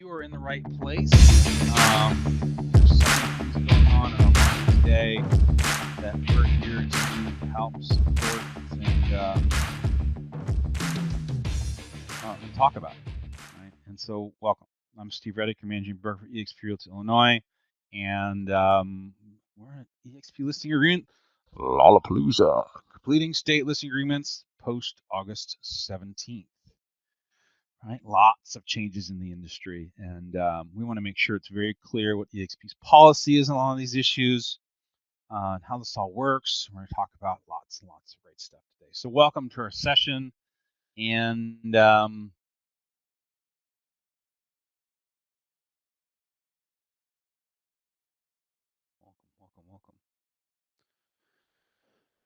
You are in the right place. There's some things going on in our market today that we're here to help support and talk about. Right? And so, welcome. I'm Steve Reddick, Managing Broker for eXp Realty Illinois, and we're at eXp Listing Agreement, Lollapalooza, completing state listing agreements post August 17th. Right, lots of changes in the industry, and we want to make sure it's very clear what eXp's policy is on all of these issues, and how this all works. We're going to talk about lots and lots of great stuff today. So welcome to our session, and welcome.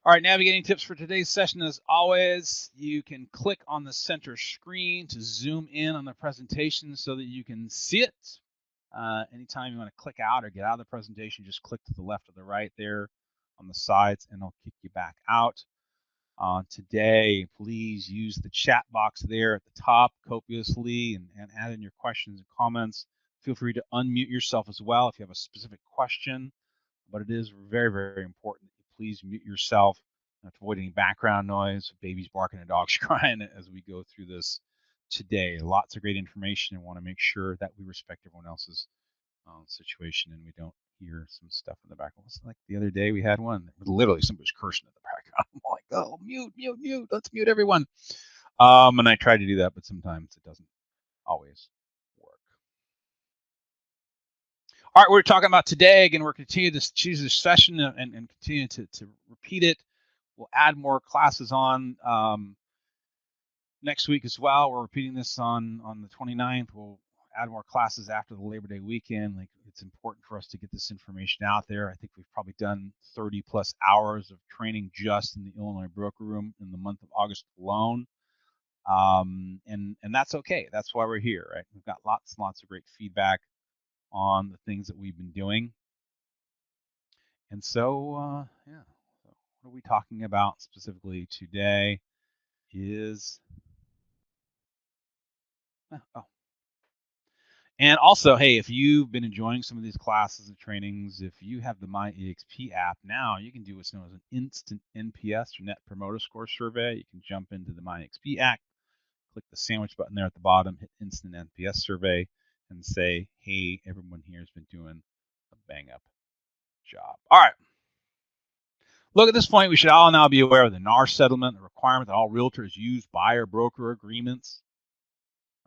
All right, navigating tips for today's session. As always, you can click on the center screen to zoom in on the presentation so that you can see it. Anytime you want to click out or get out of the presentation, just click to the left or the right there on the sides, and it'll kick you back out. Today, please use the chat box there at the top copiously and add in your questions and comments. Feel free to unmute yourself as well if you have a specific question, but it is very, very important that you please mute yourself to avoid any background noise, babies barking and dogs crying as we go through this today. Lots of great information, and want to make sure that we respect everyone else's situation and we don't hear some stuff in the background. It's like the other day we had one that literally somebody was cursing in the background. I'm like, oh, mute, mute, mute. Let's mute everyone. And I try to do that, but sometimes it doesn't always work. All right, we're talking about today. Again, we're continuing to choose this session and continue to repeat it. We'll add more classes on next week as well. We're repeating this on the 29th. We'll add more classes after the Labor Day weekend. Like, it's important for us to get this information out there. I think we've probably done 30 plus hours of training just in the Illinois broker room in the month of August alone. And that's okay. That's why we're here, right? We've got lots and lots of great feedback on the things that we've been doing. And so, yeah, so what are we talking about specifically today is, and also, hey, if you've been enjoying some of these classes and trainings, if you have the My eXp app now, you can do what's known as an instant NPS or Net Promoter Score survey. You can jump into the My eXp app, click the sandwich button there at the bottom, hit instant NPS survey, and say, hey, everyone here has been doing a bang-up job. All right. Look, at this point, we should all now be aware of the NAR settlement, the requirement that all realtors use buyer-broker agreements,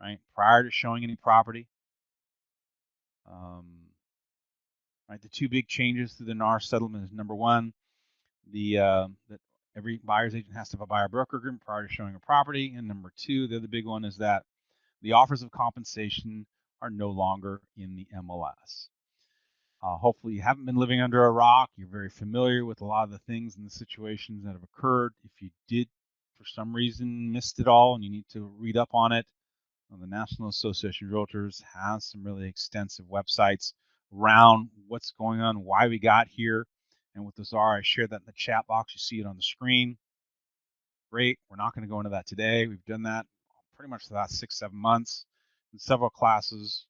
right, prior to showing any property. Right, the two big changes to the NAR settlement is, number one, that every buyer's agent has to have a buyer-broker agreement prior to showing a property, and number two, the other big one is that the offers of compensation are no longer in the MLS. Hopefully you haven't been living under a rock. You're very familiar with a lot of the things and the situations that have occurred. If you did, for some reason, missed it all and you need to read up on it, the National Association of Realtors has some really extensive websites around what's going on, why we got here, and what those are. I shared that in the chat box. You see it on the screen. Great. We're not going to go into that today. We've done that pretty much the last 6-7 months in several classes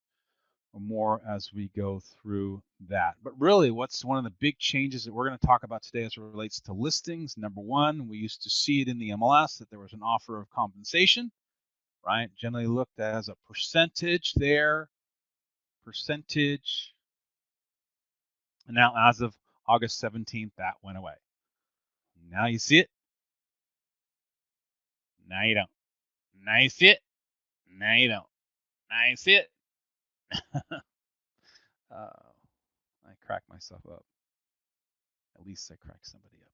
or more as we go through that. But really, what's one of the big changes that we're going to talk about today as it relates to listings? Number one, we used to see it in the MLS that there was an offer of compensation, right? Generally looked as a percentage there, percentage. And now as of August 17th, that went away. Now you see it. Now you don't. Now you see it. Now you don't. Now you see it. I crack myself up. At least I crack somebody up.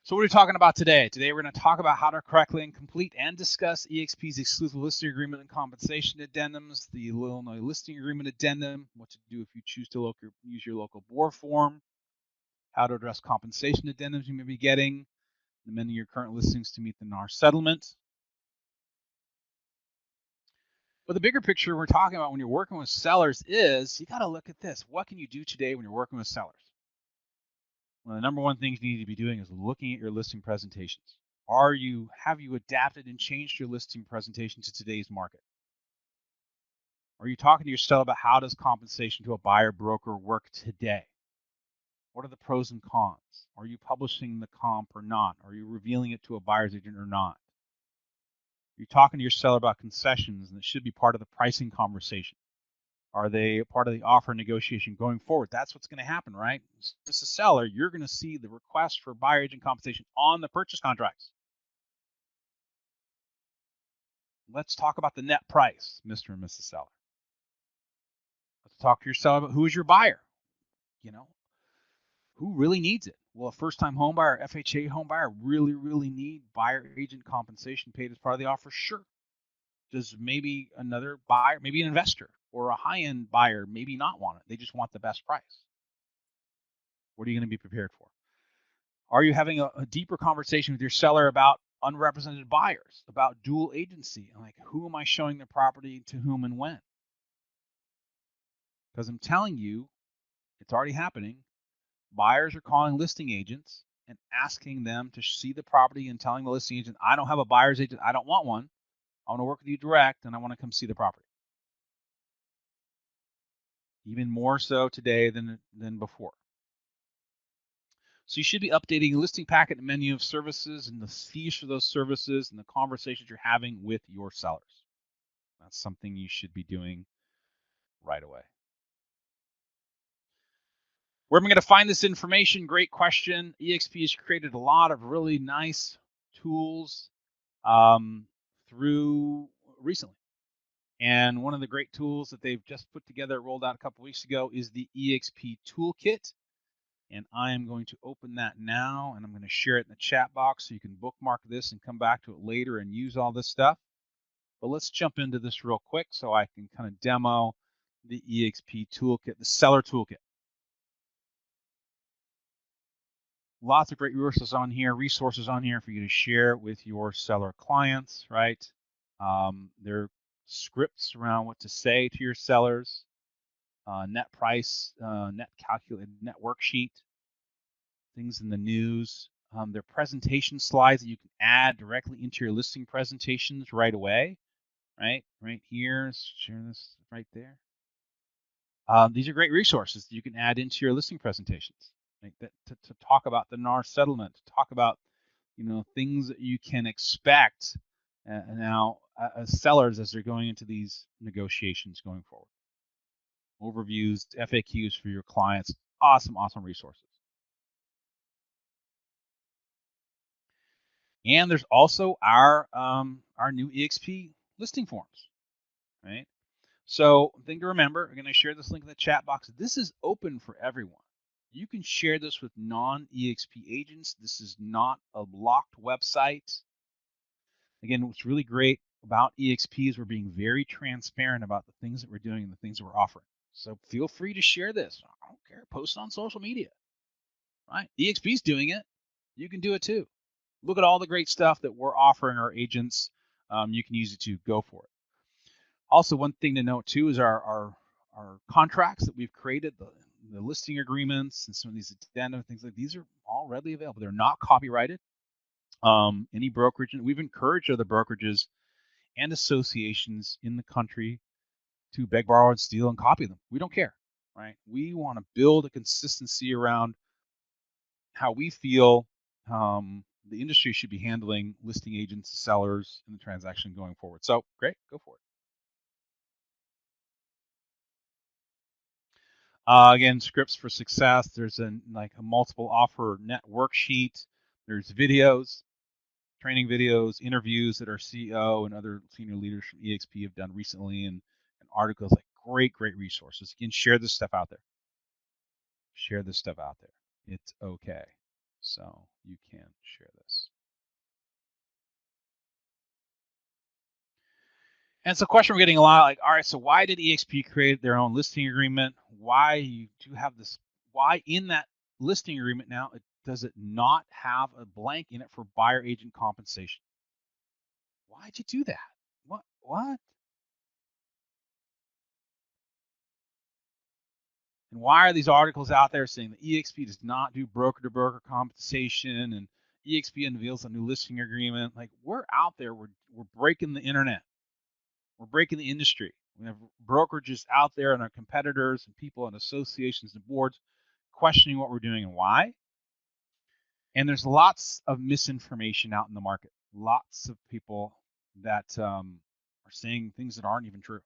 So what are we talking about today? Today we're going to talk about how to correctly and complete and discuss eXp's exclusive listing agreement and compensation addendums, the Illinois listing agreement addendum, what to do if you choose to use your local BOR form, how to address compensation addendums you may be getting, amending your current listings to meet the NAR settlement. But the bigger picture we're talking about when you're working with sellers is you got to look at this. What can you do today when you're working with sellers? One of the number one things you need to be doing is looking at your listing presentations. Have you adapted and changed your listing presentation to today's market? Are you talking to your seller about how does compensation to a buyer broker work today? What are the pros and cons? Are you publishing the comp or not? Are you revealing it to a buyer's agent or not? You're talking to your seller about concessions, and it should be part of the pricing conversation. Are they part of the offer negotiation going forward? That's what's going to happen, right? As a seller, you're going to see the request for buyer agent compensation on the purchase contracts. Let's talk about the net price, Mr. and Mrs. Seller. Let's talk to your seller about who is your buyer. You know, who really needs it? Will a first-time home buyer, FHA home buyer really need buyer agent compensation paid as part of the offer? Sure. Does maybe another buyer, maybe an investor or a high-end buyer maybe not want it? They just want the best price. What are you going to be prepared for? Are you having a deeper conversation with your seller about unrepresented buyers, about dual agency? Like, who am I showing the property to whom and when? Because I'm telling you, it's already happening. Buyers are calling listing agents and asking them to see the property and telling the listing agent, I don't have a buyer's agent. I don't want one. I want to work with you direct, and I want to come see the property. Even more so today than before. So you should be updating the listing packet and menu of services and the fees for those services and the conversations you're having with your sellers. That's something you should be doing right away. Where am I going to find this information? Great question. eXp has created a lot of really nice tools through recently. And one of the great tools that they've just put together, rolled out a couple weeks ago, is the eXp Toolkit. And I am going to open that now, and I'm going to share it in the chat box so you can bookmark this and come back to it later and use all this stuff. But let's jump into this real quick so I can kind of demo the eXp Toolkit, the Seller Toolkit. Lots of great resources on here for you to share with your seller clients, right? There are scripts around what to say to your sellers, net price, net calculated, net worksheet, things in the news. There are presentation slides that you can add directly into your listing presentations right away, right? Right here, share this right there. These are great resources that you can add into your listing presentations, right? To talk about the NAR settlement, to talk about, things that you can expect now as sellers as they're going into these negotiations going forward. Overviews, FAQs for your clients, awesome resources. And there's also our new eXp listing forms, right? So thing to remember, I'm going to share this link in the chat box. This is open for everyone. You can share this with non-eXp agents. This is not a locked website. Again, what's really great about eXp is we're being very transparent about the things that we're doing and the things that we're offering. So feel free to share this. I don't care. Post it on social media, right? eXp is doing it. You can do it too. Look at all the great stuff that we're offering our agents. You can use it to go for it. Also, one thing to note too is our contracts that we've created, the listing agreements and some of these addendum things like these are all readily available. They're not copyrighted. Any brokerage, and we've encouraged other brokerages and associations in the country to beg, borrow, and steal and copy them. We don't care, right? We want to build a consistency around how we feel the industry should be handling listing agents, sellers, in the transaction going forward. So great, go for it. Again, scripts for success. There's a multiple offer net worksheet. There's videos, training videos, interviews that our CEO and other senior leaders from eXp have done recently, and articles. Like great resources. You can share this stuff out there. Share this stuff out there. It's okay. So you can share this. And it's a question we're getting a lot, like, all right, so why did eXp create their own listing agreement? Why you do have this? Why in that listing agreement now does it not have a blank in it for buyer agent compensation? Why'd you do that? What? And why are these articles out there saying that eXp does not do broker-to-broker compensation and eXp unveils a new listing agreement? Like, we're out there, we're breaking the internet. We're breaking the industry. We have brokerages out there and our competitors and people and associations and boards questioning what we're doing and why. And there's lots of misinformation out in the market. Lots of people that are saying things that aren't even true.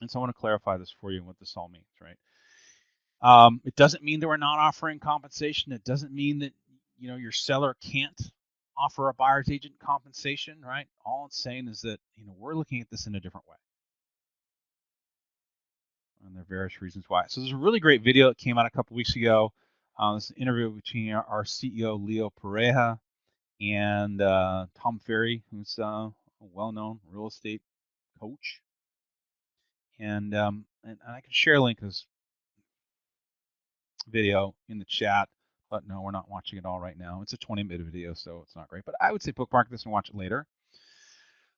And so I want to clarify this for you and what this all means, right? It doesn't mean that we're not offering compensation. It doesn't mean that your seller can't offer a buyer's agent compensation, right? All it's saying is that we're looking at this in a different way. And there are various reasons why. So there's a really great video that came out a couple weeks ago. This is an interview between our CEO, Leo Pareja, and Tom Ferry, who's a well-known real estate coach. And I can share a link to this video in the chat, but no, we're not watching it all right now. It's a 20-minute video, so it's not great. But I would say bookmark this and watch it later.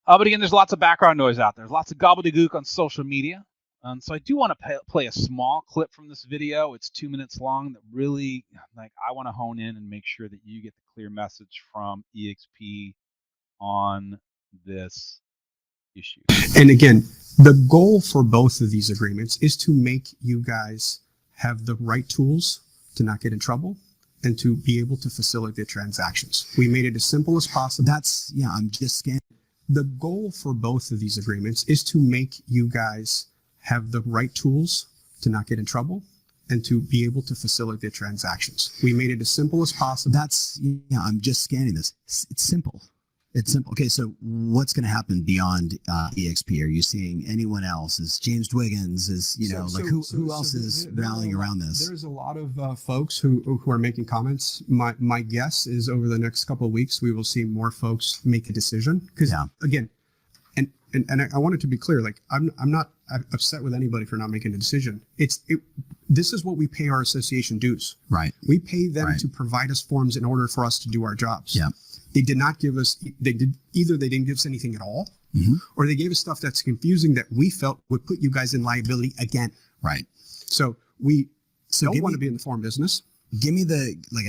But again, there's lots of background noise out there. There's lots of gobbledygook on social media. So I do want to play a small clip from this video. It's 2 minutes long that really, I want to hone in and make sure that you get the clear message from eXp on this issue. And again, the goal for both of these agreements is to make you guys have the right tools to not get in trouble and to be able to facilitate transactions. We made it as simple as possible. I'm just scanning. The goal for both of these agreements is to make you guys have the right tools to not get in trouble and to be able to facilitate transactions. We made it as simple as possible. I'm just scanning this. It's simple. It's simple. Okay, so what's going to happen beyond eXp? Are you seeing anyone else? Is James Dwiggins? Who else is rallying around this? There's a lot of folks who are making comments. My guess is over the next couple of weeks we will see more folks make a decision. Because again, and I want it to be clear. I'm not upset with anybody for not making a decision. This is what we pay our association dues. Right. We pay them to provide us forms in order for us to do our jobs. Yeah. They did not give us. They didn't give us anything at all, or they gave us stuff that's confusing that we felt would put you guys in liability again. Right. So we don't want to be in the form business. Give me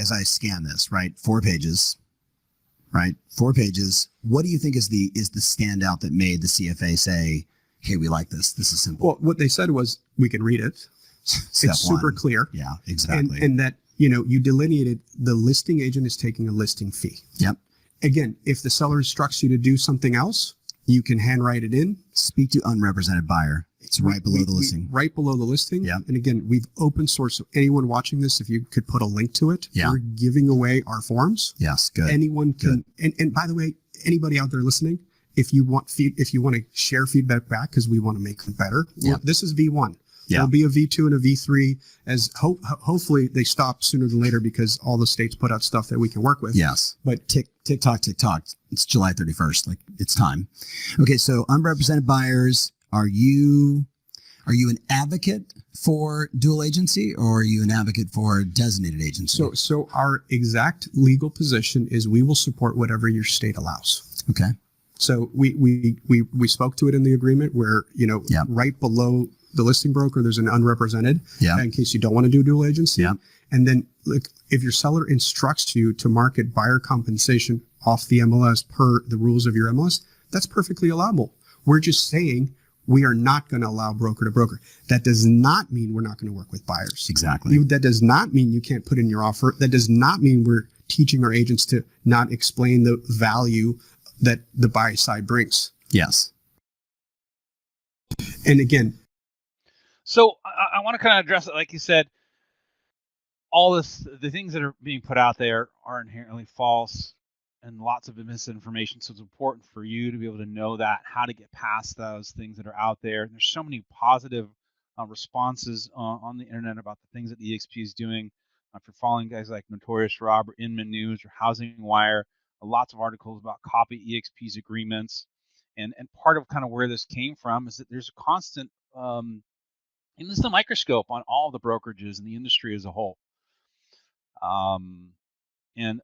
as I scan this, right? 4 pages. Right. 4 pages. What do you think is the standout that made the CFA say, "Hey, we like this. This is simple"? Well, what they said was we can read it. It's super clear. Yeah, exactly. And that you delineated the listing agent is taking a listing fee. Yep. Again, if the seller instructs you to do something else, you can handwrite it in. Speak to unrepresented buyer. It's right below the listing. Right below the listing. Yeah. And again, we've open source. So anyone watching this, if you could put a link to it, yeah. We're giving away our forms. Yes, good. Anyone can. And by the way, anybody out there listening, if you want to share feedback back, because we want to make them better. Yeah. This is V1. Yeah. There'll be a V2 and a V3 as hopefully they stop sooner than later because all the states put out stuff that we can work with. Yes. But tick tock. It's July 31st. It's time. Okay. So unrepresented buyers, are you an advocate for dual agency or are you an advocate for designated agency? So our exact legal position is we will support whatever your state allows. Okay. So we spoke to it in the agreement where, right below the listing broker, there's an unrepresented in case you don't want to do dual agency. Yeah. And then if your seller instructs you to market buyer compensation off the MLS per the rules of your MLS, that's perfectly allowable. We're just saying we are not going to allow broker to broker. That does not mean we're not going to work with buyers. Exactly. That does not mean you can't put in your offer. That does not mean we're teaching our agents to not explain the value that the buy side brings. Yes. And again, so I want to kind of address it. Like you said, the things that are being put out there are inherently false and lots of misinformation. So it's important for you to be able to know how to get past those things that are out there. And there's so many positive responses on the internet about the things that eXp is doing. If you're following guys like Notorious Rob or Inman News or Housing Wire, lots of articles about copy eXp's agreements. And part of kind of where this came from is that there's a constant and this is the microscope on all the brokerages and the industry as a whole. And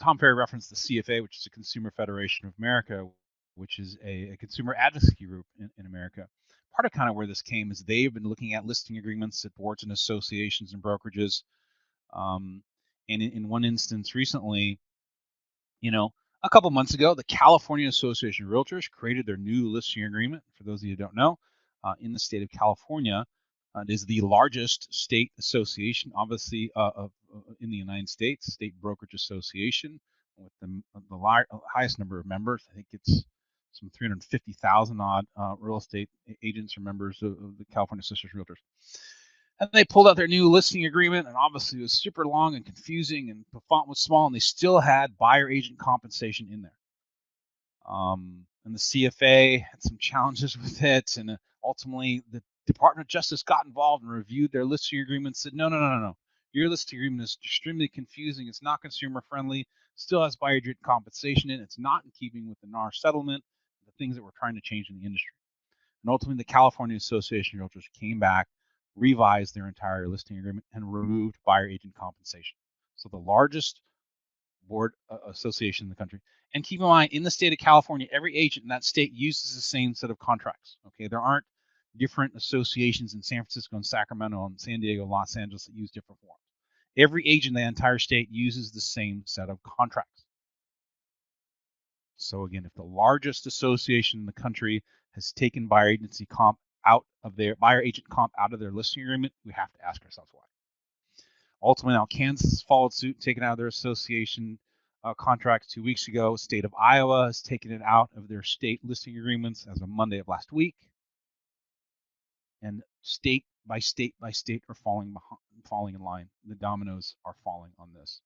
Tom Ferry referenced the CFA, which is the Consumer Federation of America, which is a consumer advocacy group in America. Part of kind of where this came is they've been looking at listing agreements at boards and associations and brokerages. And in one instance recently, A couple months ago, the California Association of Realtors created their new listing agreement. For those of you who don't know, in the state of California, it is the largest state association, obviously, in the United States, state brokerage association with the highest number of members. I think it's some 350,000 odd real estate agents or members of the California Association of Realtors. And they pulled out their new listing agreement, and obviously it was super long and confusing, and the font was small, and they still had buyer agent compensation in there. And the CFA had some challenges with it, and ultimately the Department of Justice got involved and reviewed their listing agreement and said, no. Your listing agreement is extremely confusing. It's not consumer friendly. Still has buyer agent compensation in it. It's not in keeping with the NAR settlement, the things that we're trying to change in the industry. And ultimately, the California Association of Realtors came back, revised their entire listing agreement, and removed buyer agent compensation. So the largest board association in the country. And keep in mind, in the state of California, every agent in that state uses the same set of contracts. Okay, there aren't different associations in San Francisco and Sacramento and San Diego, Los Angeles that use different forms. Every agent in the entire state uses the same set of contracts. So again, if the largest association in the country has taken buyer agency comp out of their buyer agent comp out of their listing agreement, we have to ask ourselves why. Ultimately, now Kansas followed suit, taken out of their association contracts 2 weeks ago. State of Iowa has taken it out of their state listing agreements as of Monday of last week. And state by state by state are falling in line. The dominoes are falling on this.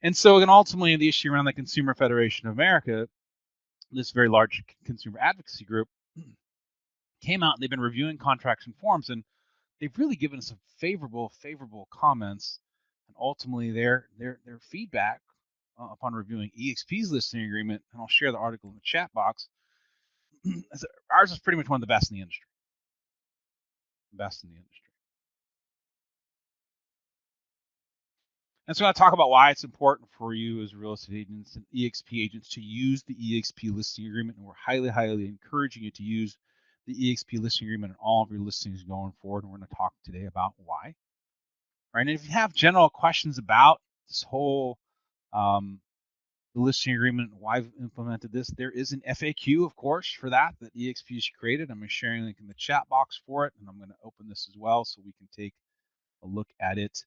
And so, again, ultimately, the issue around the Consumer Federation of America, this very large consumer advocacy group, came out and they've been reviewing contracts and forms, and they've really given us some favorable comments, and ultimately their feedback upon reviewing eXp's listing agreement, and I'll share the article in the chat box. Ours is pretty much one of the best in the industry. And so I talk about why it's important for you as real estate agents and eXp agents to use the eXp listing agreement, and we're highly encouraging you to use the eXp listing agreement in all of your listings going forward, and we're going to talk today about why. Right, and if you have general questions about this whole the listing agreement, why I've implemented this, there is an FAQ, of course, for that eXp has created. I'm sharing a link in the chat box for it, and I'm going to open this as well so we can take a look at it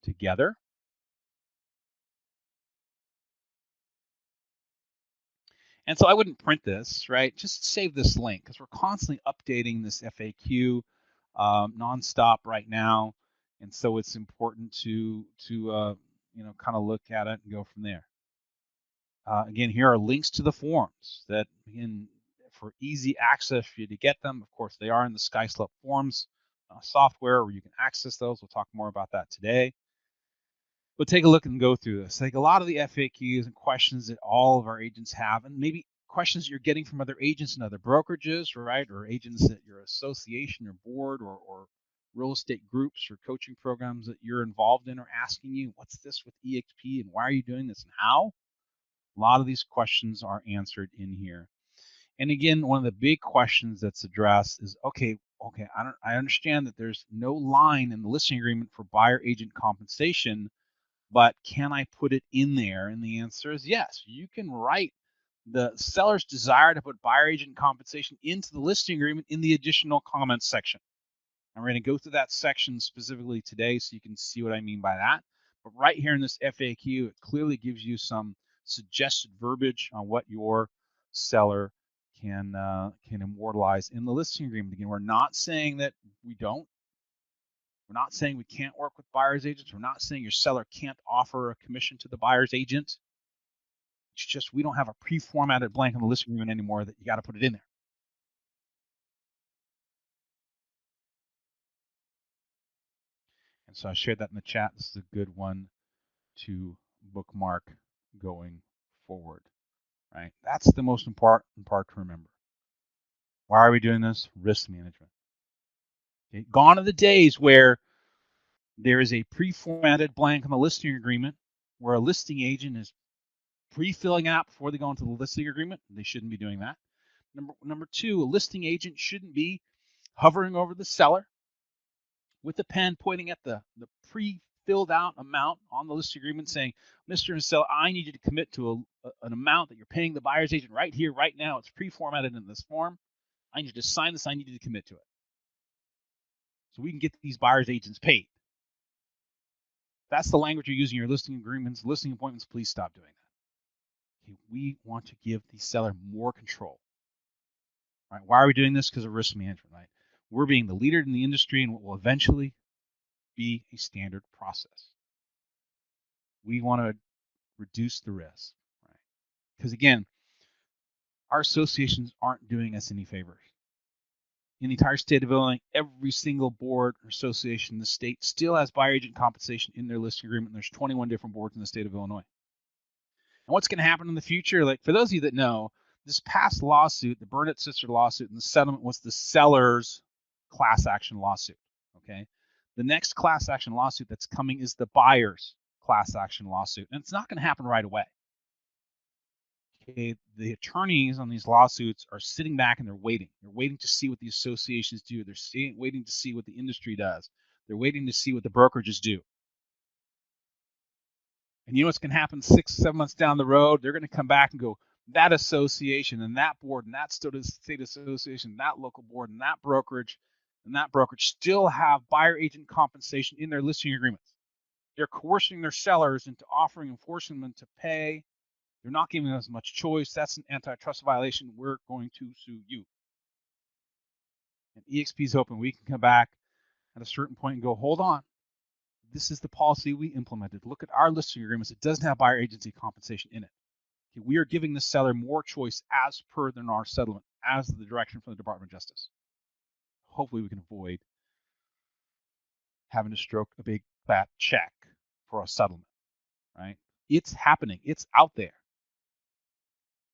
together. And so I wouldn't print this, right? Just save this link because we're constantly updating this FAQ nonstop right now, and so it's important to kind of look at it and go from there. Again, here are links to the forms that, again, for easy access for you to get them. Of course, they are in the SkySlope Forms software where you can access those. We'll talk more about that today. But take a look and go through this. Like a lot of the FAQs and questions that all of our agents have, and maybe questions you're getting from other agents and other brokerages, right? Or agents at your association or board or real estate groups or coaching programs that you're involved in are asking you, what's this with eXp and why are you doing this and how? A lot of these questions are answered in here. And again, one of the big questions that's addressed is, okay, I understand that there's no line in the listing agreement for buyer agent compensation, but can I put it in there? And the answer is yes. You can write the seller's desire to put buyer agent compensation into the listing agreement in the additional comments section. And we're going to go through that section specifically today so you can see what I mean by that. But right here in this FAQ, it clearly gives you some suggested verbiage on what your seller can immortalize in the listing agreement. Again, we're not saying that we don't. We're not saying we can't work with buyer's agents. We're not saying your seller can't offer a commission to the buyer's agent. It's just we don't have a pre-formatted blank on the listing agreement anymore that you got to put it in there. And so I shared that in the chat. This is a good one to bookmark going forward, right? That's the most important part to remember. Why are we doing this? Risk management. Okay? Gone are the days where there is a pre-formatted blank on the listing agreement where a listing agent is pre-filling out before they go into the listing agreement. They shouldn't be doing that. Number two, a listing agent shouldn't be hovering over the seller with the pen pointing at the pre-filled filled out amount on the listing agreement saying, Mr. and seller, I need you to commit to an amount that you're paying the buyer's agent right here, right now. It's pre-formatted in this form. I need you to sign this. I need you to commit to it. So we can get these buyer's agents paid. That's the language you're using in your listing agreements, listing appointments. Please stop doing that. Okay, we want to give the seller more control. Right? Why are we doing this? Because of risk management, right? We're being the leader in the industry in what will eventually be a standard process. We want to reduce the risk, right? Because again, our associations aren't doing us any favors. In the entire state of Illinois, every single board or association in the state still has buyer agent compensation in their listing agreement. There's 21 different boards in the state of Illinois. And what's going to happen in the future? Like, for those of you that know, this past lawsuit, the Burnett sister lawsuit, and the settlement was the seller's class action lawsuit. Okay. The next class action lawsuit that's coming is the buyer's class action lawsuit. And it's not going to happen right away. Okay. The attorneys on these lawsuits are sitting back and they're waiting. They're waiting to see what the associations do. They're waiting to see what the industry does. They're waiting to see what the brokerages do. And you know what's going to happen 6-7 months down the road? They're going to come back and go, that association and that board and that state association, that local board and that brokerage still have buyer agent compensation in their listing agreements. They're coercing their sellers into offering and forcing them to pay. They're not giving them as much choice. That's an antitrust violation. We're going to sue you. And eXp is hoping we can come back at a certain point and go, hold on. This is the policy we implemented. Look at our listing agreements. It doesn't have buyer agency compensation in it. Okay, we are giving the seller more choice as per the NAR settlement, as the direction from the Department of Justice. Hopefully we can avoid having to stroke a big fat check for a settlement, right? It's happening. It's out there.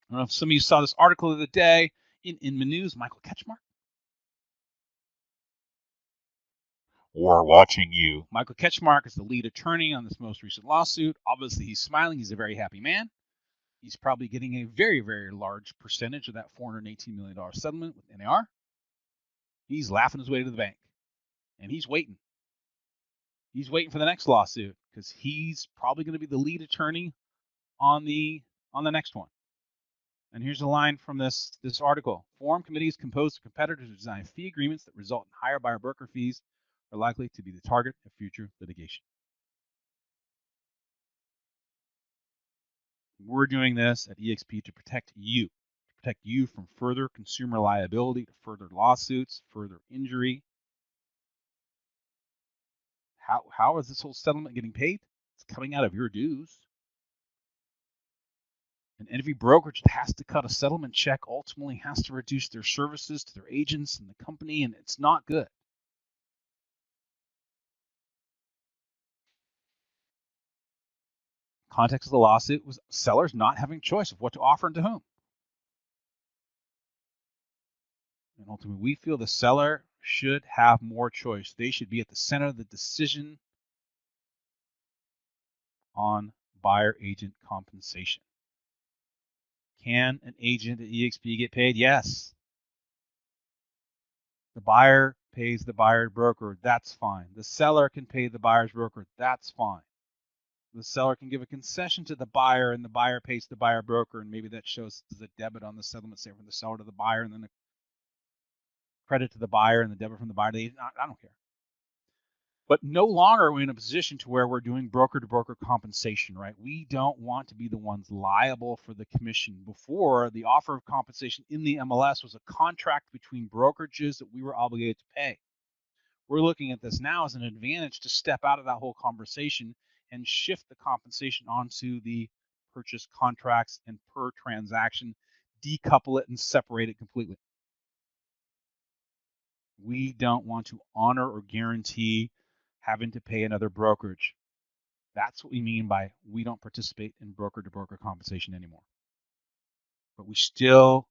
I don't know if some of you saw this article of the day in the news, Michael Ketchmark. We're watching you. Michael Ketchmark is the lead attorney on this most recent lawsuit. Obviously, he's smiling. He's a very happy man. He's probably getting a very, very large percentage of that $418 million settlement with NAR. He's laughing his way to the bank. And he's waiting. He's waiting for the next lawsuit because he's probably going to be the lead attorney on the next one. And here's a line from this article. Forum committees composed of competitors who design fee agreements that result in higher buyer broker fees are likely to be the target of future litigation. We're doing this at eXp to protect you from further consumer liability, to further lawsuits, further injury. How is this whole settlement getting paid? It's coming out of your dues. And every brokerage that has to cut a settlement check ultimately has to reduce their services to their agents and the company, and it's not good. Context of the lawsuit was sellers not having choice of what to offer and to whom. And ultimately, we feel the seller should have more choice. They should be at the center of the decision on buyer agent compensation. Can an agent at eXp get paid? Yes. The buyer pays the buyer broker. That's fine. The seller can pay the buyer's broker. That's fine. The seller can give a concession to the buyer, and the buyer pays the buyer broker, and maybe that shows as a debit on the settlement, say from the seller to the buyer, and then the credit to the buyer and the debit from the buyer to the agent. I don't care. But no longer are we in a position to where we're doing broker-to-broker compensation, right? We don't want to be the ones liable for the commission. Before, the offer of compensation in the MLS was a contract between brokerages that we were obligated to pay. We're looking at this now as an advantage to step out of that whole conversation and shift the compensation onto the purchase contracts and per transaction, decouple it and separate it completely. We don't want to honor or guarantee having to pay another brokerage. That's what we mean by we don't participate in broker-to-broker compensation anymore. But we still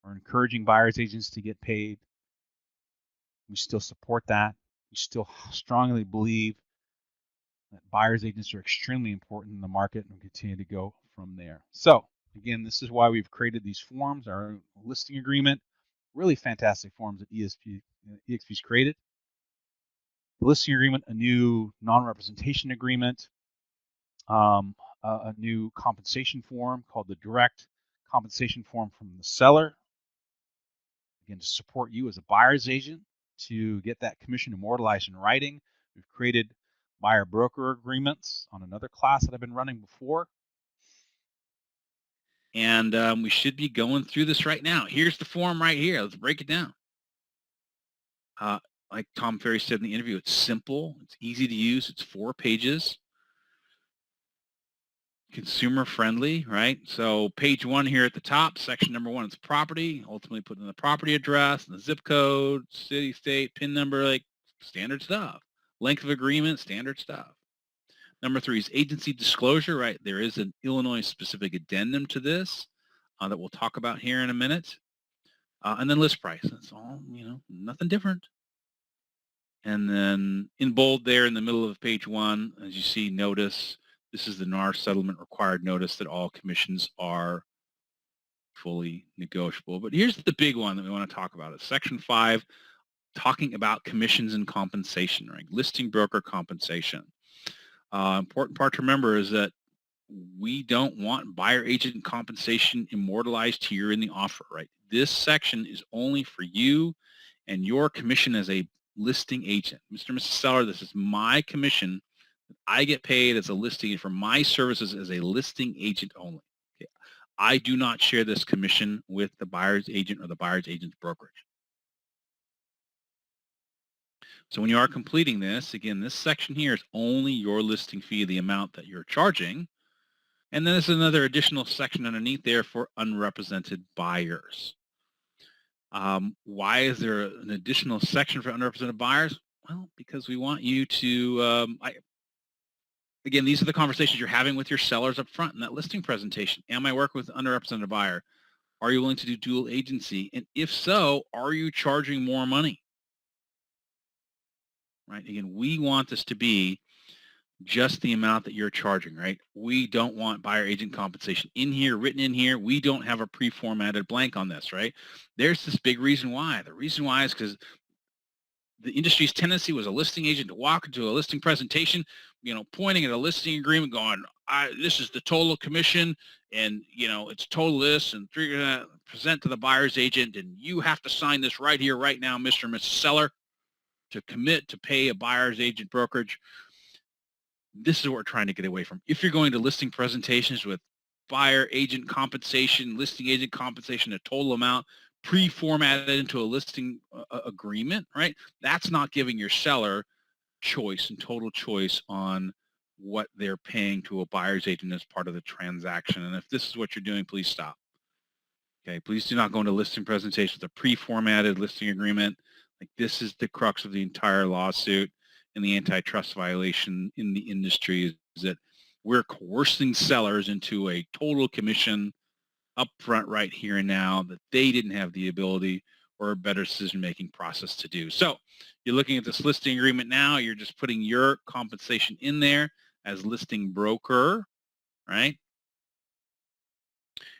are encouraging buyers agents to get paid. We still support that. We still strongly believe that buyers agents are extremely important in the market, and we'll continue to go from there. So again, this is why we've created these forms, our listing agreement, really fantastic forms that eXp's created. the listing agreement, a new non-representation agreement, a new compensation form called the direct compensation form from the seller, again, to support you as a buyer's agent to get that commission immortalized in writing. We've created buyer broker agreements on another class that I've been running before. And we should be going through this right now. Here's the form right here. Let's break it down. Like Tom Ferry said in the interview, it's simple. It's easy to use. It's 4 pages. Consumer friendly, right? So page 1 here at the top, section number 1 is property. Ultimately put in the property address, and the zip code, city, state, PIN number, like standard stuff. Length of agreement, standard stuff. Number 3 is agency disclosure, right? There is an Illinois specific addendum to this that we'll talk about here in a minute. And then list price. That's all, nothing different. And then in bold there in the middle of page 1, as you see, notice, this is the NAR settlement required notice that all commissions are fully negotiable. But here's the big one that we want to talk about. It's section 5, talking about commissions and compensation, right? Listing broker compensation. Important part to remember is that we don't want buyer agent compensation immortalized here in the offer, right? This section is only for you and your commission as a listing agent. Mr. and Mrs. Seller, this is my commission. I get paid as a listing agent for my services as a listing agent only. Okay. I do not share this commission with the buyer's agent or the buyer's agent's brokerage. So when you are completing this, again, this section here is only your listing fee, the amount that you're charging. And then there's another additional section underneath there for unrepresented buyers. Why is there an additional section for unrepresented buyers? Well, because we want you to, again, these are the conversations you're having with your sellers up front in that listing presentation. Am I working with an underrepresented buyer? Are you willing to do dual agency? And if so, are you charging more money? Right? Again, we want this to be just the amount that you're charging, right? We don't want buyer agent compensation in here, written in here. We don't have a pre-formatted blank on this, right? There's this big reason why. The reason why is because the industry's tendency was a listing agent to walk into a listing presentation, pointing at a listing agreement going, this is the total commission and, it's total this and present to the buyer's agent and you have to sign this right here, right now, Mr. and Mrs. Seller, to commit to pay a buyer's agent brokerage. This is what we're trying to get away from. If you're going to listing presentations with buyer agent compensation, listing agent compensation, a total amount pre-formatted into a listing agreement, right? That's not giving your seller choice and total choice on what they're paying to a buyer's agent as part of the transaction. And if this is what you're doing, please stop. Okay, please do not go into listing presentations with a pre-formatted listing agreement. Like this is the crux of the entire lawsuit and the antitrust violation in the industry is that we're coercing sellers into a total commission upfront right here and now that they didn't have the ability or a better decision-making process to do. So you're looking at this listing agreement now, you're just putting your compensation in there as listing broker, right?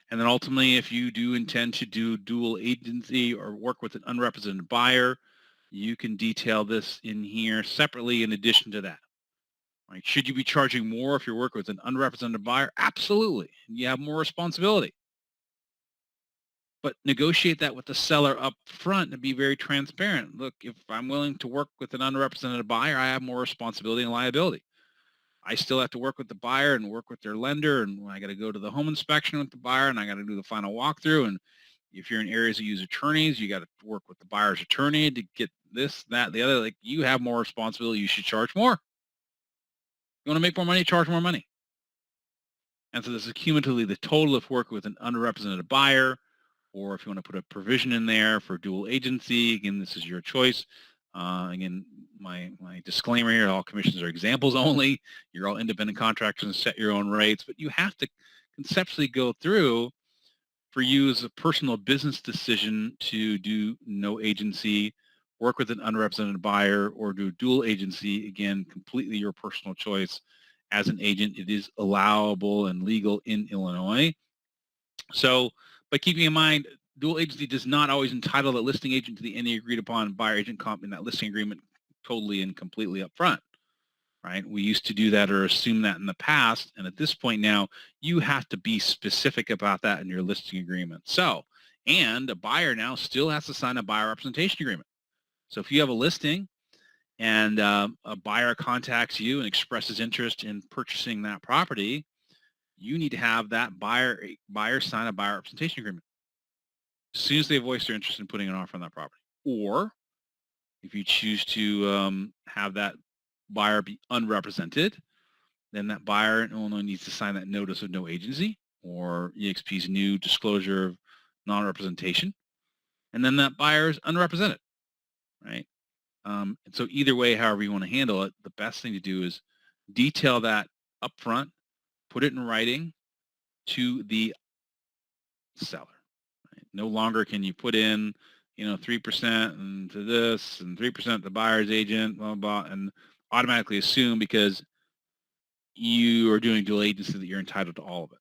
And then ultimately, if you do intend to do dual agency or work with an unrepresented buyer, you can detail this in here separately in addition to that. Right? Should you be charging more if you're working with an unrepresented buyer? Absolutely. You have more responsibility. But negotiate that with the seller up front and be very transparent. Look, if I'm willing to work with an unrepresented buyer, I have more responsibility and liability. I still have to work with the buyer and work with their lender, and I got to go to the home inspection with the buyer, and I got to do the final walkthrough. And if you're in areas that use attorneys, you got to work with the buyer's attorney to get this, that, the other. Like you have more responsibility. You should charge more. You want to make more money, charge more money. And so this is cumulatively the total of work with an underrepresented buyer, or if you want to put a provision in there for dual agency. Again, this is your choice. Again, my disclaimer here, all commissions are examples only. You're all independent contractors and set your own rates, but you have to conceptually go through for you as a personal business decision to do no agency, work with an unrepresented buyer, or do dual agency. Again, completely your personal choice. As an agent, it is allowable and legal in Illinois. So, but keeping in mind, dual agency does not always entitle the listing agent to the any agreed upon buyer agent comp in that listing agreement totally and completely upfront, right? We used to do that or assume that in the past. And at this point now, you have to be specific about that in your listing agreement. So, and a buyer now still has to sign a buyer representation agreement. So if you have a listing and a buyer contacts you and expresses interest in purchasing that property, you need to have that buyer sign a buyer representation agreement as soon as they voice their interest in putting an offer on that property. Or if you choose to have that buyer be unrepresented, then that buyer in Illinois needs to sign that notice of no agency or eXp's new disclosure of non-representation. And then that buyer is unrepresented, right? And so either way, however you want to handle it, the best thing to do is detail that up front, put it in writing to the seller. Right? No longer can you put in, 3% into this and 3% the buyer's agent, blah, blah, blah, and automatically assume because you are doing dual agency that you're entitled to all of it.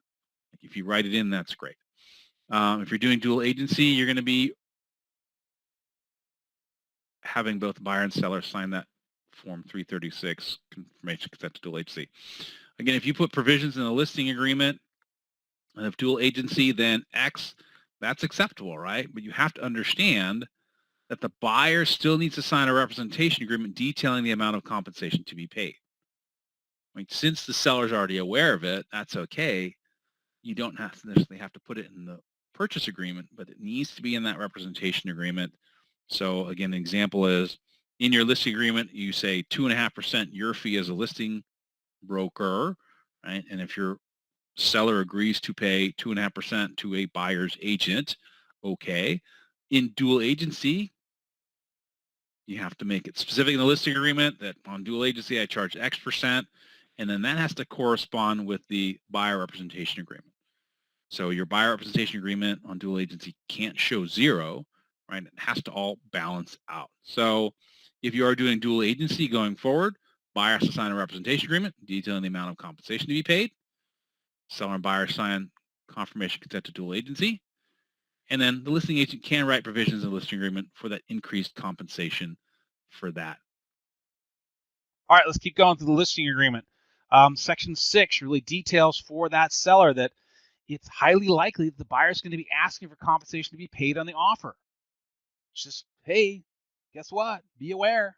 If you write it in, that's great. If you're doing dual agency, you're going to be having both buyer and seller sign that Form 336 confirmation consent to dual agency. Again, if you put provisions in the listing agreement of dual agency, then X, that's acceptable, right? But you have to understand that the buyer still needs to sign a representation agreement detailing the amount of compensation to be paid. I mean, since the seller's already aware of it, that's okay. You don't necessarily have to put it in the purchase agreement, but it needs to be in that representation agreement. So again, an example is in your listing agreement, you say 2.5% your fee as a listing broker, right? And if your seller agrees to pay 2.5% to a buyer's agent, okay. In dual agency, you have to make it specific in the listing agreement that on dual agency, I charge X percent, and then that has to correspond with the buyer representation agreement. So your buyer representation agreement on dual agency can't show zero, right? It has to all balance out. So if you are doing dual agency going forward, buyer has to sign a representation agreement detailing the amount of compensation to be paid. Seller and buyer sign confirmation consent to dual agency. And then the listing agent can write provisions in the listing agreement for that increased compensation for that. All right, let's keep going through the listing agreement. Section 6 really details for that seller that it's highly likely that the buyer is going to be asking for compensation to be paid on the offer. It's just, hey, guess what? Be aware.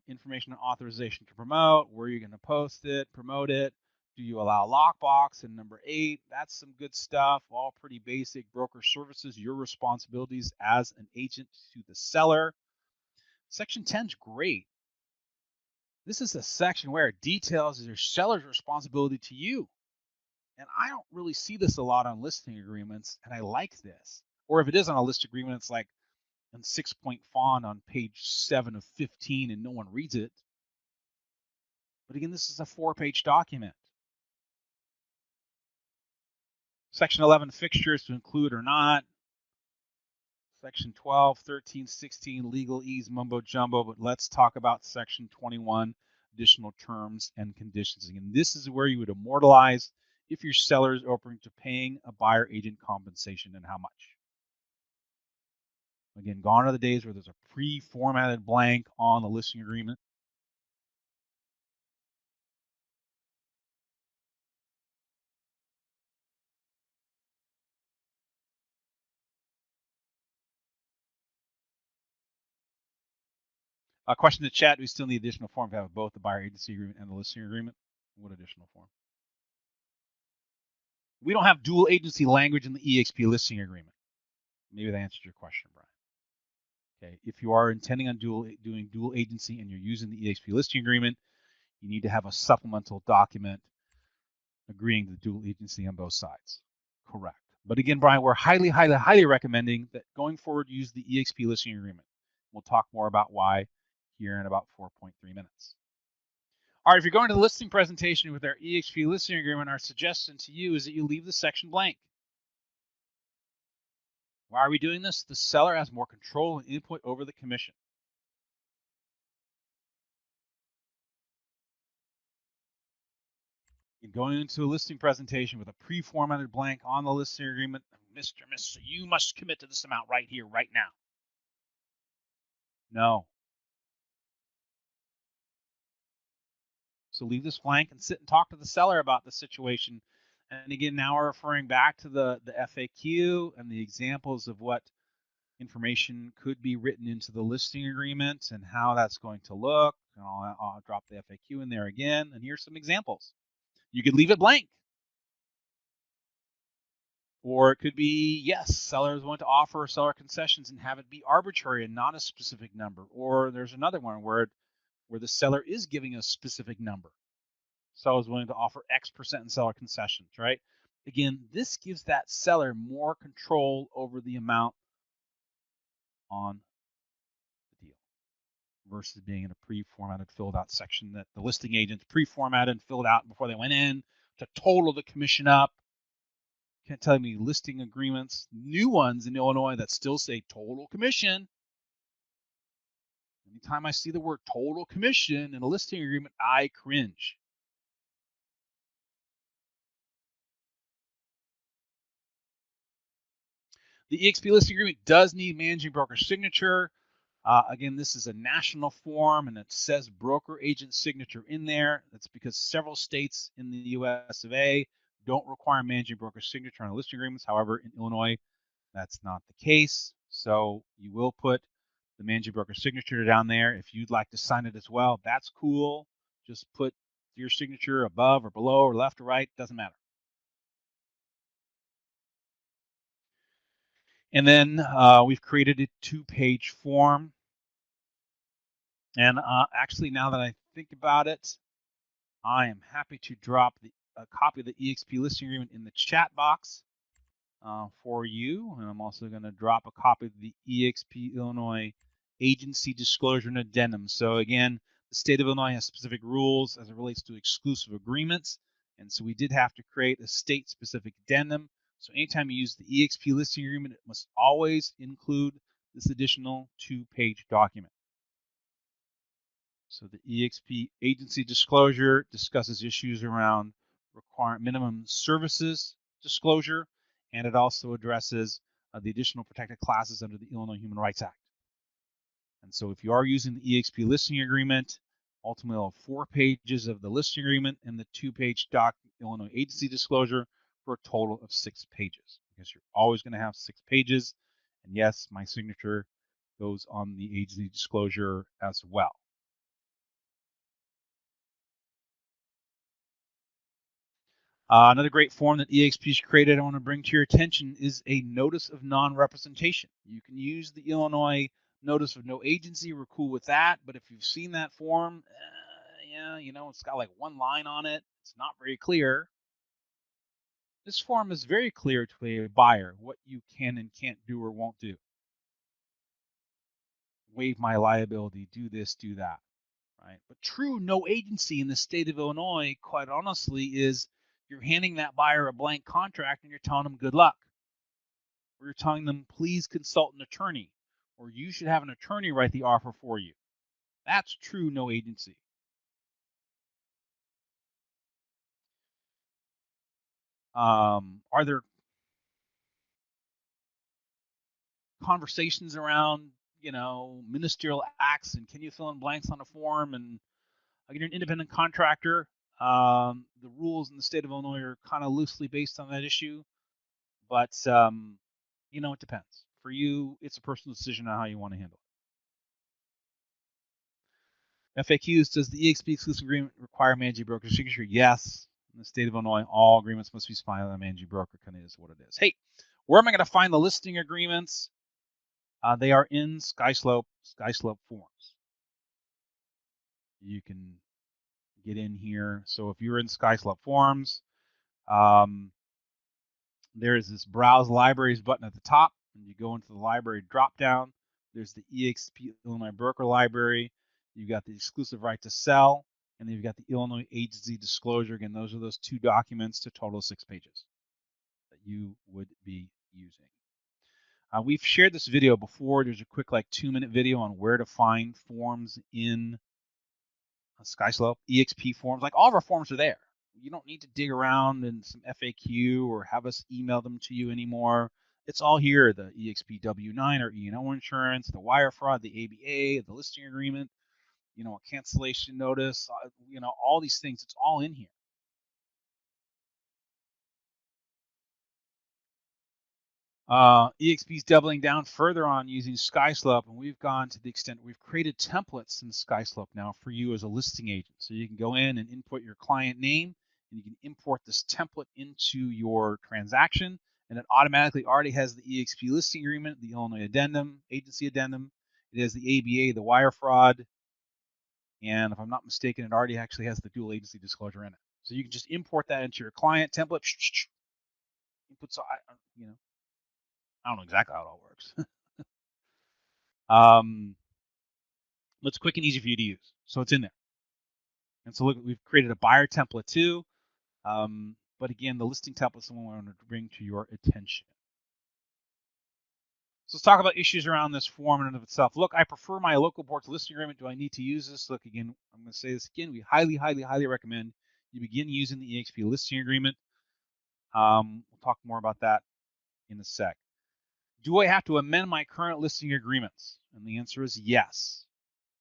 Information and authorization to promote, where you're going to post it, promote it. Do you allow lockbox? And number 8, that's some good stuff, all pretty basic. Broker services, your responsibilities as an agent to the seller. Section 10 is great. This is a section where it details your seller's responsibility to you. And I don't really see this a lot on listing agreements, and I like this. Or if it is on a listing agreement, it's like in 6-point font on page 7 of 15 and no one reads it. But again, this is a 4-page document. Section 11, fixtures to include or not. Section 12, 13, 16, legalese mumbo jumbo, but let's talk about section 21, additional terms and conditions. Again, this is where you would immortalize if your seller is open to paying a buyer agent compensation and how much. Again, gone are the days where there's a pre-formatted blank on the listing agreement. A question in the chat, do we still need additional form to have both the buyer agency agreement and the listing agreement? What additional form? We don't have dual agency language in the eXp listing agreement. Maybe that answered your question, Brian. Okay, if you are intending on doing dual agency and you're using the eXp listing agreement, you need to have a supplemental document agreeing to the dual agency on both sides. Correct. But again, Brian, we're highly, highly, highly recommending that going forward, use the eXp listing agreement. We'll talk more about why here in about 4.3 minutes. All right, if you're going to the listing presentation with our eXp listing agreement, our suggestion to you is that you leave the section blank. Why are we doing this? The seller has more control and input over the commission. In going into a listing presentation with a pre-formatted blank on the listing agreement, Mr. you must commit to this amount right here, right now. No. So leave this blank and sit and talk to the seller about the situation. And again, now we're referring back to the FAQ and the examples of what information could be written into the listing agreement and how that's going to look. And I'll drop the FAQ in there again. And here's some examples. You could leave it blank. Or it could be, yes, sellers want to offer seller concessions and have it be arbitrary and not a specific number. Or there's another one where the seller is giving a specific number. Seller is willing to offer X% in seller concessions, right? Again, this gives that seller more control over the amount on the deal versus being in a pre-formatted, filled out section that the listing agents pre-formatted and filled out before they went in to total the commission up. Can't tell me listing agreements, new ones in Illinois that still say total commission. Anytime I see the word total commission in a listing agreement, I cringe. The eXp Listing Agreement does need managing broker signature. Again, this is a national form, and it says broker agent signature in there. That's because several states in the U.S. of A. don't require managing broker signature on listing agreements. However, in Illinois, that's not the case. So you will put the managing broker signature down there. If you'd like to sign it as well, that's cool. Just put your signature above or below or left or right, doesn't matter. And then we've created a 2-page form. And actually, now that I think about it, I am happy to drop a copy of the eXp listing agreement in the chat box for you. And I'm also going to drop a copy of the eXp Illinois agency disclosure and addendum. So again, the state of Illinois has specific rules as it relates to exclusive agreements. And so we did have to create a state-specific addendum. So anytime you use the eXp listing agreement, it must always include this additional 2-page document. So the eXp agency disclosure discusses issues around minimum services disclosure, and it also addresses the additional protected classes under the Illinois Human Rights Act. And so if you are using the eXp listing agreement, ultimately you'll have 4 pages of the listing agreement and the 2-page Illinois agency disclosure for a total of 6 pages, because you're always going to have 6 pages. And yes, my signature goes on the agency disclosure as well. Another great form that eXp's created I want to bring to your attention is a notice of non-representation. You can use the Illinois notice of no agency. We're cool with that. But if you've seen that form, yeah, it's got like 1 line on it. It's not very clear. This form is very clear to a buyer what you can and can't do or won't do. Waive my liability, do this, do that. Right? But true no agency in the state of Illinois, quite honestly, is you're handing that buyer a blank contract and you're telling them good luck. Or you're telling them, please consult an attorney, or you should have an attorney write the offer for you. That's true no agency. Are there conversations around, ministerial acts and can you fill in blanks on a form? And you're an independent contractor. The rules in the state of Illinois are kind of loosely based on that issue, but it depends. For you, it's a personal decision on how you want to handle it. FAQs, does the eXp exclusive agreement require managing broker signature? Yes. In the state of Illinois, all agreements must be signed by a managing broker. Kind of is what it is. Hey, where am I going to find the listing agreements? They are in SkySlope forms. You can get in here. So if you're in SkySlope forms, there is this browse libraries button at the top, and you go into the library drop down. There's the eXp Illinois broker library. You've got the exclusive right to sell, and then you've got the Illinois agency disclosure. Again, those are those 2 documents to total 6 pages that you would be using. We've shared this video before. There's a quick 2-minute video on where to find forms in SkySlope, eXp forms. All of our forms are there. You don't need to dig around in some FAQ or have us email them to you anymore. It's all here, the eXp W-9 or E&O insurance, the wire fraud, the ABA, the listing agreement, a cancellation notice, all these things. It's all in here. eXp is doubling down further on using SkySlope, and we've gone to the extent we've created templates in SkySlope now for you as a listing agent. So you can go in and input your client name, and you can import this template into your transaction, and it automatically already has the eXp listing agreement, the Illinois addendum, agency addendum. It has the ABA, the wire fraud, and if I'm not mistaken, it already actually has the dual agency disclosure in it. So you can just import that into your client template. Input, so I don't know exactly how it all works. But it's quick and easy for you to use. So it's in there. And so look, we've created a buyer template too. But again, the listing template is the one I want to bring to your attention. So let's talk about issues around this form in and of itself. Look, I prefer my local board's listing agreement. Do I need to use this? Look, again, I'm going to say this again. We highly, highly, highly recommend you begin using the eXp listing agreement. We'll talk more about that in a sec. Do I have to amend my current listing agreements? And the answer is yes.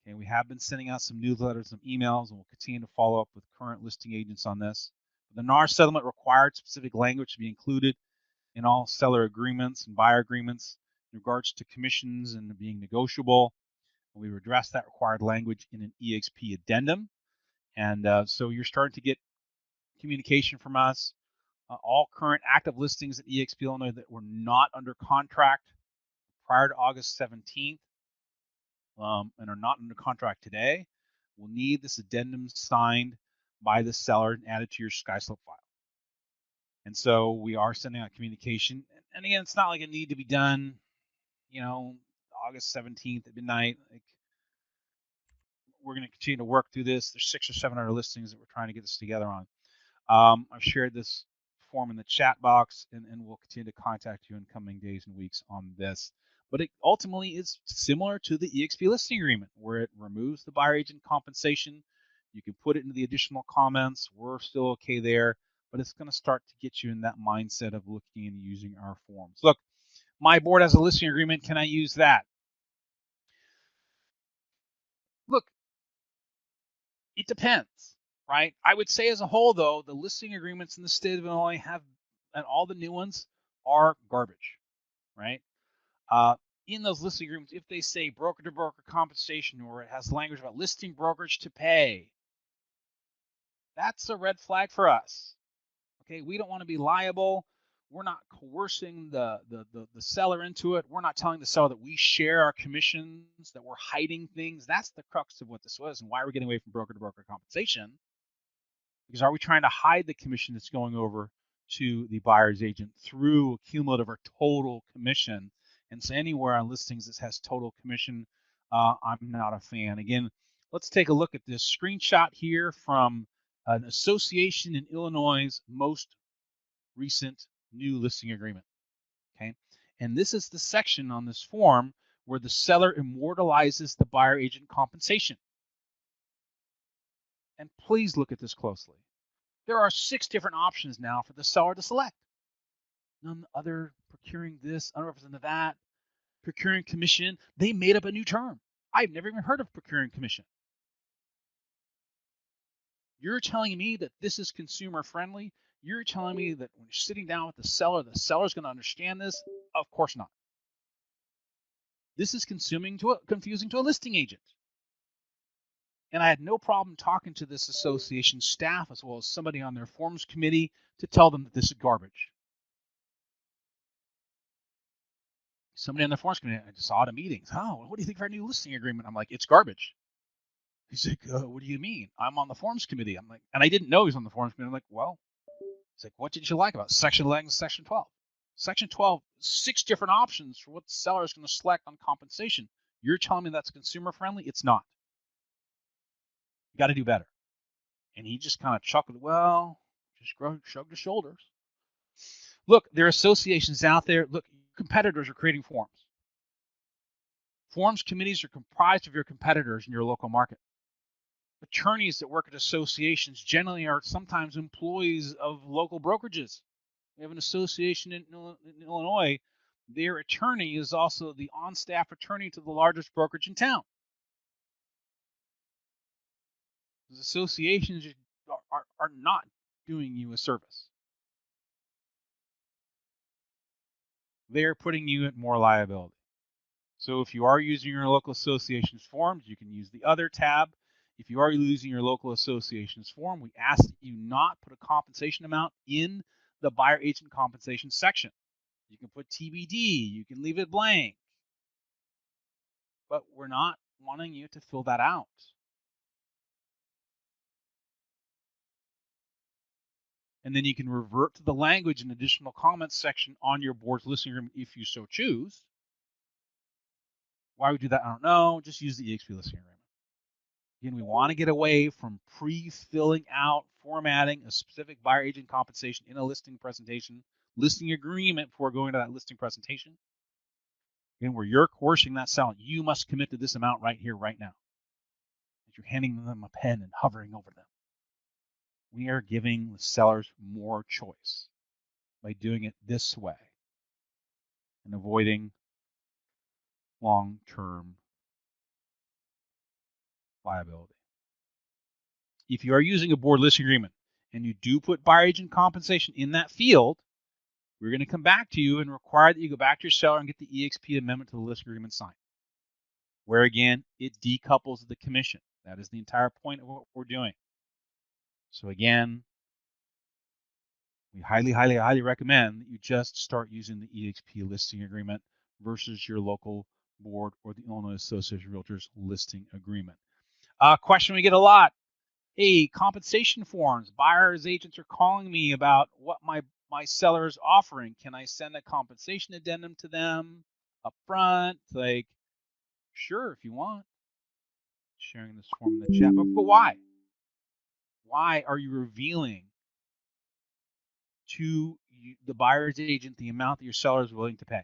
Okay, we have been sending out some newsletters, some emails, and we'll continue to follow up with current listing agents on this. The NAR settlement required specific language to be included in all seller agreements and buyer agreements in regards to commissions and being negotiable. And we've addressed that required language in an eXp addendum. And so you're starting to get communication from us. All current active listings at eXp Illinois that were not under contract prior to August 17th and are not under contract today will need this addendum signed by the seller and added to your SkySlope file. And so we are sending out communication. And again, it's not like it need to be done, August 17th at midnight. Like, we're going to continue to work through this. There's 600 or 700 listings that we're trying to get this together on. I've shared this form in the chat box, and we'll continue to contact you in coming days and weeks on this. But it ultimately is similar to the eXp listing agreement, where it removes the buyer agent compensation. You can put it into the additional comments. We're still okay there, but it's going to start to get you in that mindset of looking and using our forms. Look, my board has a listing agreement. Can I use that? Look, it depends, right? I would say as a whole, though, the listing agreements in the state of Illinois and all the new ones are garbage, right? In those listing agreements, if they say broker-to-broker compensation or it has language about listing brokerage to pay, that's a red flag for us. Okay, we don't want to be liable. We're not coercing the seller into it. We're not telling the seller that we share our commissions, that we're hiding things. That's the crux of what this was and why we're getting away from broker-to-broker compensation. Because are we trying to hide the commission that's going over to the buyer's agent through a cumulative or total commission? And so anywhere on listings that has total commission, I'm not a fan. Again, let's take a look at this screenshot here from an association in Illinois' most recent new listing agreement. Okay, and this is the section on this form where the seller immortalizes the buyer agent compensation. And please look at this closely. There are 6 different options now for the seller to select. None other procuring this, unrepresented that, procuring commission. They made up a new term. I've never even heard of procuring commission. You're telling me that this is consumer friendly? You're telling me that when you're sitting down with the seller's going to understand this? Of course not. This is confusing to a listing agent. And I had no problem talking to this association staff as well as somebody on their forms committee to tell them that this is garbage. Somebody on the forms committee, I saw at a meeting, what do you think of our new listing agreement? I'm like, it's garbage. He's like, what do you mean? I'm on the forms committee. I'm like, and I didn't know he was on the forms committee. I'm like, well, he's like, what did you like about Section 11 and Section 12? Section 12, 6 different options for what the seller is going to select on compensation. You're telling me that's consumer friendly? It's not. You got to do better. And he just kind of chuckled, well, just shrugged his shoulders. Look, there are associations out there. Look, competitors are creating forms. Forms committees are comprised of your competitors in your local market. Attorneys that work at associations generally are sometimes employees of local brokerages. We have an association in Illinois their attorney is also the on-staff attorney to the largest brokerage in town. Those associations are not doing you a service. They're putting you at more liability. So if you are using your local association's forms, you can use the other tab. If you are using your local association's form, we ask that you not put a compensation amount in the buyer agent compensation section. You can put TBD, you can leave it blank, but we're not wanting you to fill that out. And then you can revert to the language and additional comments section on your board's listing agreement if you so choose. Why we do that, I don't know. Just use the eXp Listing Agreement. Again, we want to get away from pre-filling out, formatting a specific buyer agent compensation in a listing presentation, listing agreement before going to that listing presentation. Again, where you're coercing that seller, you must commit to this amount right here, right now. As you're handing them a pen and hovering over them. We are giving the sellers more choice by doing it this way and avoiding long-term liability. If you are using a board listing agreement and you do put buyer agent compensation in that field, we're going to come back to you and require that you go back to your seller and get the eXp amendment to the listing agreement signed, where again, it decouples the commission. That is the entire point of what we're doing. So again, we highly recommend that you just start using the eXp listing agreement versus your local board or the Illinois Association of Realtors listing agreement. Question we get a lot. Hey, compensation forms. Buyers agents are calling me about what my seller is offering. Can I send a compensation addendum to them up front? Like, sure, if you want. Sharing this form in the chat. But why? Why are you revealing to the buyer's agent the amount that your seller is willing to pay?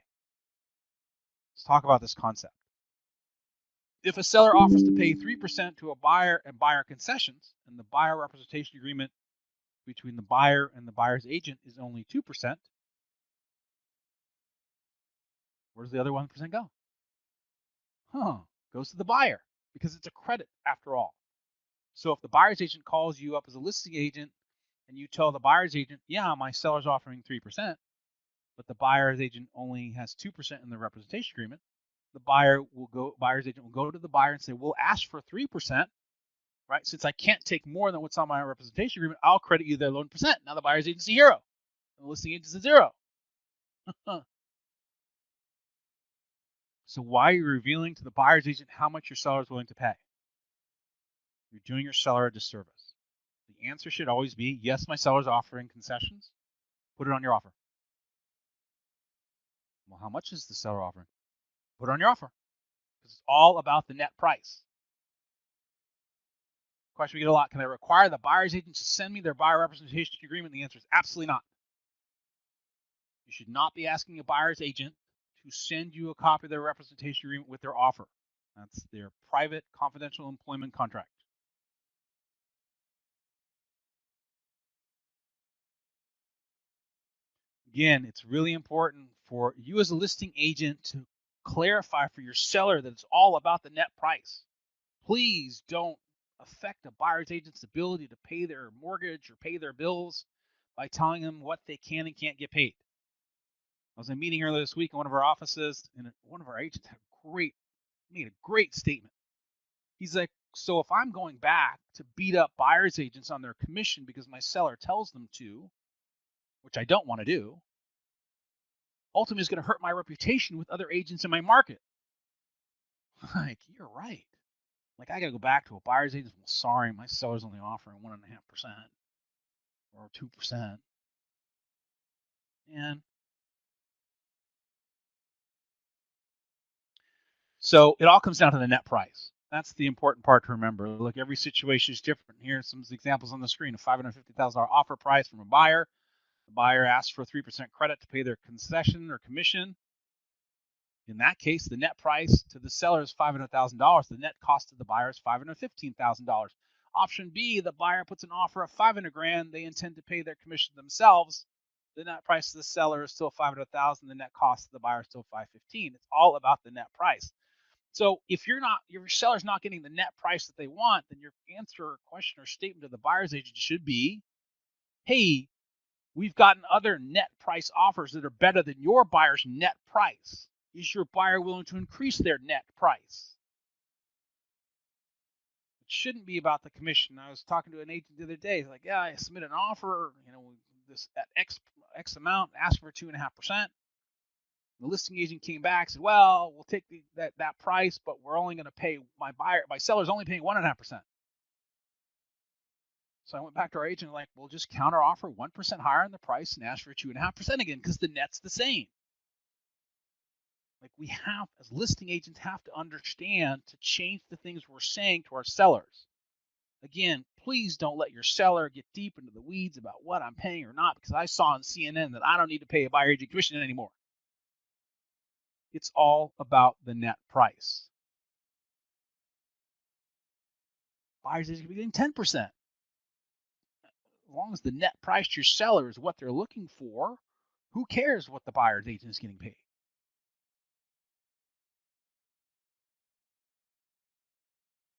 Let's talk about this concept. If a seller offers to pay 3% to a buyer and buyer concessions, and the buyer representation agreement between the buyer and the buyer's agent is only 2%, where does the other 1% go? Goes to the buyer because it's a credit after all. So if the buyer's agent calls you up as a listing agent and you tell the buyer's agent, yeah, my seller's offering 3%, but the buyer's agent only has 2% in the representation agreement, the buyer's agent will go to the buyer and say, we'll ask for 3%, right? Since I can't take more than what's on my representation agreement, I'll credit you their 11%. Now the buyer's agent's a hero, and the listing agent's a zero. So why are you revealing to the buyer's agent how much your seller is willing to pay? You're doing your seller a disservice. The answer should always be, yes, my seller's offering concessions. Put it on your offer. Well, how much is the seller offering? Put it on your offer. Because it's all about the net price. Question we get a lot, can I require the buyer's agent to send me their buyer representation agreement? The answer is absolutely not. You should not be asking a buyer's agent to send you a copy of their representation agreement with their offer. That's their private confidential employment contract. Again, it's really important for you as a listing agent to clarify for your seller that it's all about the net price. Please don't affect a buyer's agent's ability to pay their mortgage or pay their bills by telling them what they can and can't get paid. I was in a meeting earlier this week in one of our offices, and one of our agents made a great statement. He's like, so if I'm going back to beat up buyer's agents on their commission because my seller tells them to, which I don't want to do, ultimately is going to hurt my reputation with other agents in my market. Like, you're right. Like, I got to go back to a buyer's agent. Well, sorry, my seller's only offering 1.5% or 2%. And so it all comes down to the net price. That's the important part to remember. Look, every situation is different. Here's some examples on the screen. A $550,000 offer price from a buyer. The buyer asks for 3% credit to pay their concession or commission. In that case, the net price to the seller is $500,000. The net cost to the buyer is $515,000. Option B, the buyer puts an offer of $500,000. They intend to pay their commission themselves. the net price of the seller is still $500,000. The net cost of the buyer is still $515,000. It's all about the net price. So if your seller's not getting the net price that they want, then your answer or question or statement to the buyer's agent should be, hey, we've gotten other net price offers that are better than your buyer's net price. Is your buyer willing to increase their net price? It shouldn't be about the commission. I was talking to an agent the other day. He's like, yeah, I submit an offer, this at X amount, ask for 2.5%. The listing agent came back, said, well, we'll take that price, but we're only going to pay my seller's only paying 1.5%. So I went back to our agent, like, we'll just counter offer 1% higher on the price and ask for 2.5% again, because the net's the same. Like, we have, as listing agents, have to understand to change the things we're saying to our sellers. Again, please don't let your seller get deep into the weeds about what I'm paying or not, because I saw on CNN that I don't need to pay a buyer agent commission anymore. It's all about the net price. Buyer's agent could be getting 10%. As long as the net price to your seller is what they're looking for, who cares what the buyer's agent is getting paid?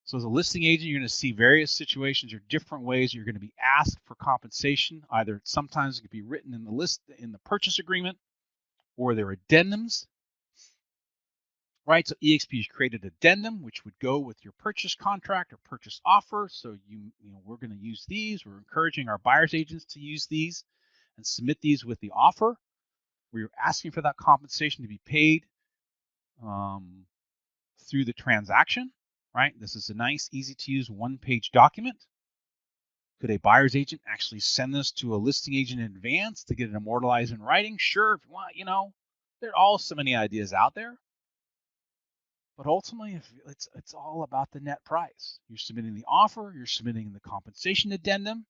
So as a listing agent, you're going to see various situations or different ways you're going to be asked for compensation. Either sometimes it could be written in the purchase agreement, or there are addendums. Right, so eXp has created addendum, which would go with your purchase contract or purchase offer. So we're going to use these. We're encouraging our buyer's agents to use these and submit these with the offer. We're asking for that compensation to be paid through the transaction. Right, this is a nice, easy-to-use one-page document. Could a buyer's agent actually send this to a listing agent in advance to get it immortalized in writing? Sure, if you want. There are all so many ideas out there. But ultimately, it's all about the net price. You're submitting the offer, you're submitting the compensation addendum,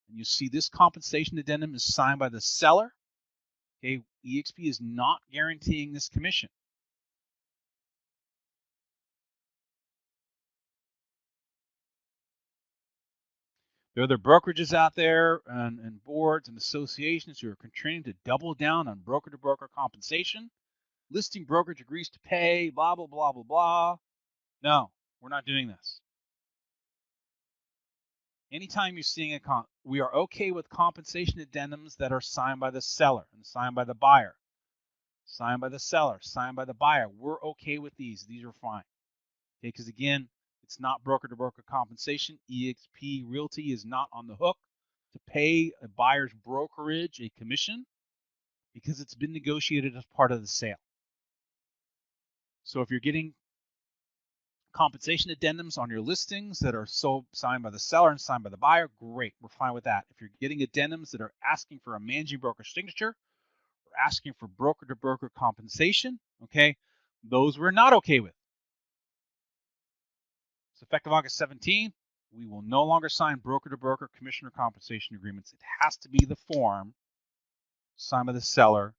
and you see this compensation addendum is signed by the seller. Okay, eXp is not guaranteeing this commission. There are other brokerages out there and boards and associations who are continuing to double down on broker-to-broker compensation. Listing brokerage agrees to pay, blah, blah, blah, blah, blah. No, we're not doing this. Anytime you're seeing we are okay with compensation addendums that are signed by the seller and signed by the buyer, signed by the seller, signed by the buyer. We're okay with these. These are fine. Okay, because again, it's not broker-to-broker compensation. eXp Realty is not on the hook to pay a buyer's brokerage a commission because it's been negotiated as part of the sale. So if you're getting compensation addendums on your listings that are signed by the seller and signed by the buyer, great, we're fine with that. If you're getting addendums that are asking for a managing broker signature or asking for broker-to-broker compensation, okay, those we're not okay with. It's effective August 17th. We will no longer sign broker-to-broker commissioner compensation agreements. It has to be the form signed by the seller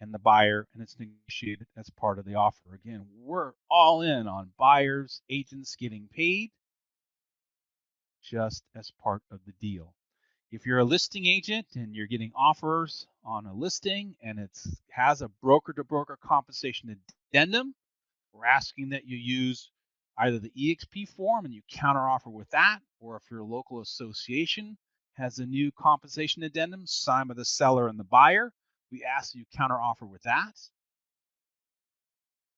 and the buyer, and it's negotiated as part of the offer. Again, we're all in on buyers, agents getting paid just as part of the deal. If you're a listing agent and you're getting offers on a listing and it has a broker-to-broker compensation addendum, we're asking that you use either the eXp form and you counteroffer with that, or if your local association has a new compensation addendum signed by the seller and the buyer, we ask that you counteroffer with that.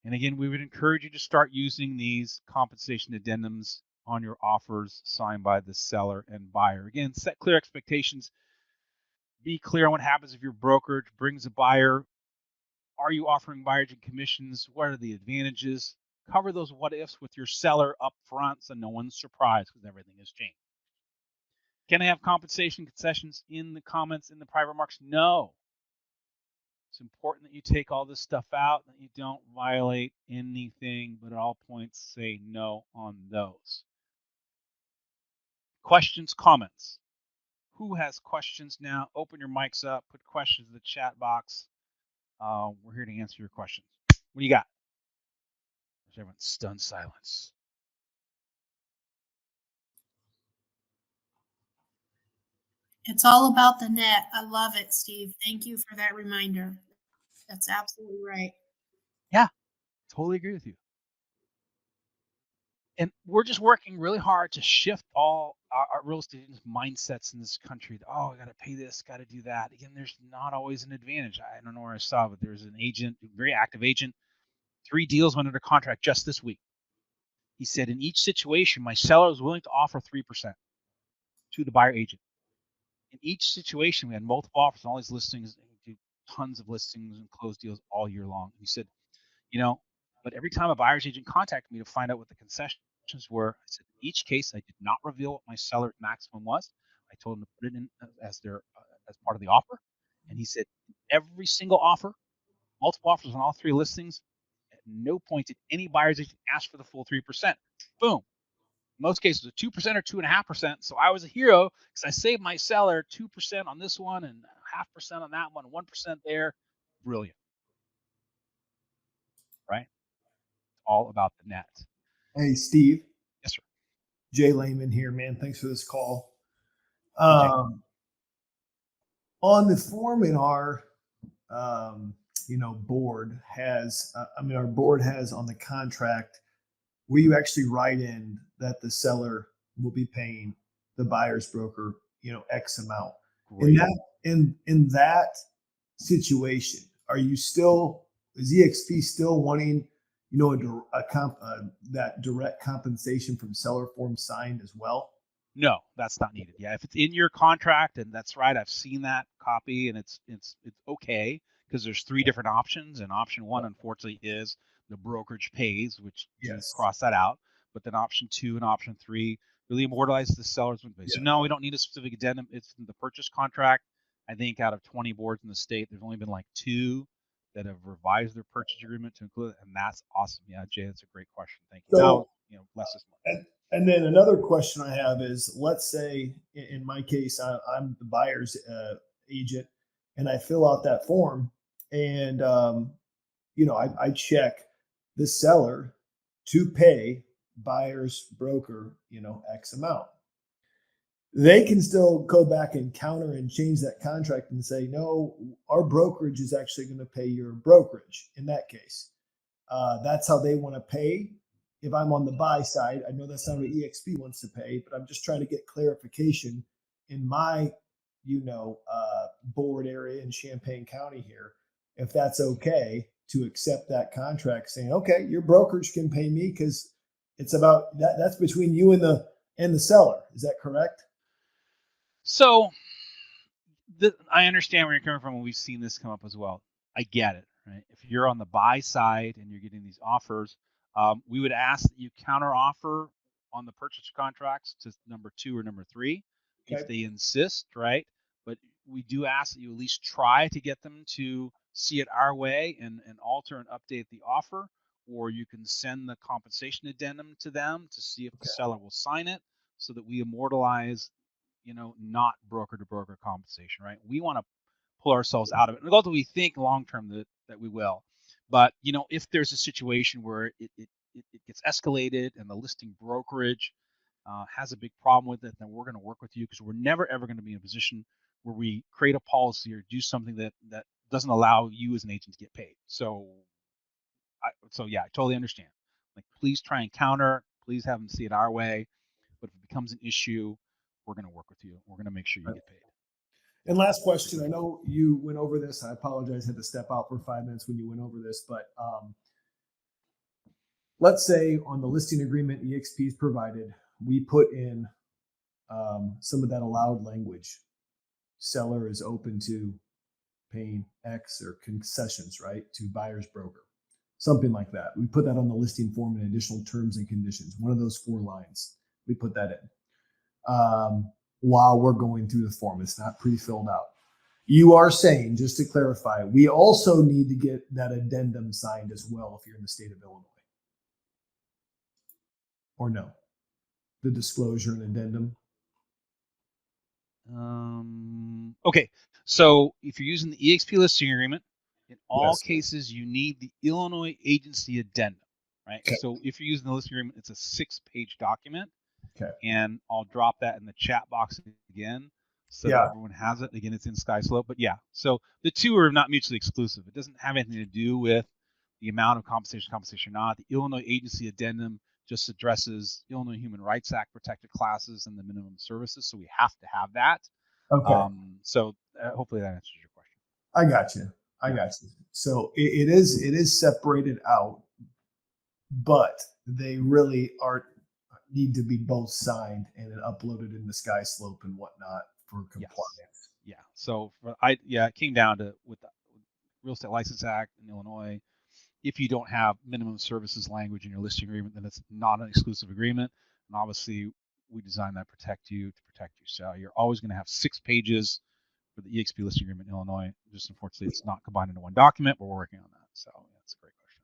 And again, we would encourage you to start using these compensation addendums on your offers signed by the seller and buyer. Again, set clear expectations. Be clear on what happens if your brokerage brings a buyer. Are you offering buyer agent commissions? What are the advantages? Cover those what ifs with your seller up front so no one's surprised because everything has changed. Can I have compensation concessions in the comments in the private remarks? No. It's important that you take all this stuff out, that you don't violate anything, but at all points say no on those. Questions, comments? Who has questions now? Open your mics up, put questions in the chat box. We're here to answer your questions. What do you got? There's everyone's stunned silence. It's all about the net. I love it, Steve. Thank you for that reminder. That's absolutely right. Yeah, totally agree with you. And we're just working really hard to shift all our real estate mindsets in this country. Oh, I got to pay this, got to do that. Again, there's not always an advantage. I don't know where I saw, but there's an agent, a very active agent. 3 deals went under contract just this week. He said, in each situation, my seller was willing to offer 3% to the buyer agent. In each situation, we had multiple offers on all these listings. We do tons of listings and closed deals all year long. He said, but every time a buyer's agent contacted me to find out what the concessions were, I said, in each case, I did not reveal what my seller's maximum was. I told him to put it in as part of the offer. And he said, every single offer, multiple offers on all 3 listings, at no point did any buyer's agent ask for the full 3%. Boom. In most cases, a 2% or 2.5%. So I was a hero because I saved my seller 2% on this one and 0.5% on that one, 1% there. Brilliant. Right? All about the net. Hey, Steve. Yes, sir. Jay Lehman here, man. Thanks for this call. Hey, On the form in our, board has, our board has on the contract where you actually write in that the seller will be paying the buyer's broker, X amount. Great. In that situation, is eXp still wanting, that direct compensation from seller form signed as well? No, that's not needed. Yeah, if it's in your contract, and that's right, I've seen that copy, and it's okay because there's 3 different options, and option 1, unfortunately, is the brokerage pays, which you Yes. cross that out. But then option 2 and option 3 really immortalize the seller's win. So no, we don't need a specific addendum. It's in the purchase contract. I think out of 20 boards in the state, there's only been like 2 that have revised their purchase agreement to include it, and that's awesome. Yeah, Jay, that's a great question. Thank you. So, now, less is more. And then another question I have is, let's say in my case, I'm the buyer's agent, and I fill out that form, and I check the seller to pay buyer's broker, X amount. They can still go back and counter and change that contract and say, no, our brokerage is actually going to pay your brokerage in that case. That's how they want to pay. If I'm on the buy side, I know that's not what eXp wants to pay, but I'm just trying to get clarification in my, board area in Champaign County here, if that's okay to accept that contract, saying, okay, your brokerage can pay me because it's about that. That's between you and the seller. Is that correct? So I understand where you're coming from, and we've seen this come up as well. I get it, right? If you're on the buy side and you're getting these offers, we would ask that you counter offer on the purchase contracts to number 2 or number 3 if they insist, right? But we do ask that you at least try to get them to see it our way and alter and update the offer, or you can send the compensation addendum to them to see if the seller will sign it so that we immortalize not broker to broker compensation, right? We want to pull ourselves out of it. And although we think long term that we will, but if there's a situation where it gets escalated and the listing brokerage has a big problem with it, then we're going to work with you because we're never ever going to be in a position where we create a policy or do something that doesn't allow you as an agent to get paid. So yeah, I totally understand. Like, please try and counter. Please have them see it our way. But if it becomes an issue, we're going to work with you. We're going to make sure you get paid. And last question, I know you went over this. I apologize, I had to step out for 5 minutes when you went over this, but let's say on the listing agreement eXp is provided, we put in some of that allowed language. Seller is open to paying X or concessions, right, to buyer's broker. Something like that. We put that on the listing form in additional terms and conditions. One of those 4 lines, we put that in. While we're going through the form, it's not pre-filled out. You are saying, just to clarify, we also need to get that addendum signed as well if you're in the state of Illinois. Or no? The disclosure and addendum? Okay, so if you're using the eXp listing agreement, in all Yes. cases, you need the Illinois agency addendum, right? Okay. So if you're using the listing agreement, it's a 6-page document. Okay. And I'll drop that in the chat box again. so that everyone has it. Again, it's in Sky Slope, but yeah. So the two are not mutually exclusive. It doesn't have anything to do with the amount of compensation or not. The Illinois Agency Addendum just addresses Illinois Human Rights Act protected classes and the minimum services, so we have to have that. Okay. So hopefully that answers your question. I got you. I got you. So it is separated out, but they really need to be both signed and then uploaded in the Sky Slope and whatnot for compliance. Yeah. So it came down to with the Real Estate License Act in Illinois. If you don't have minimum services language in your listing agreement, then it's not an exclusive agreement. And obviously, we designed that to protect you. So you're always going to have 6 pages for the eXp listing agreement in Illinois. Just unfortunately, it's not combined into one document, but we're working on that. So that's a great question.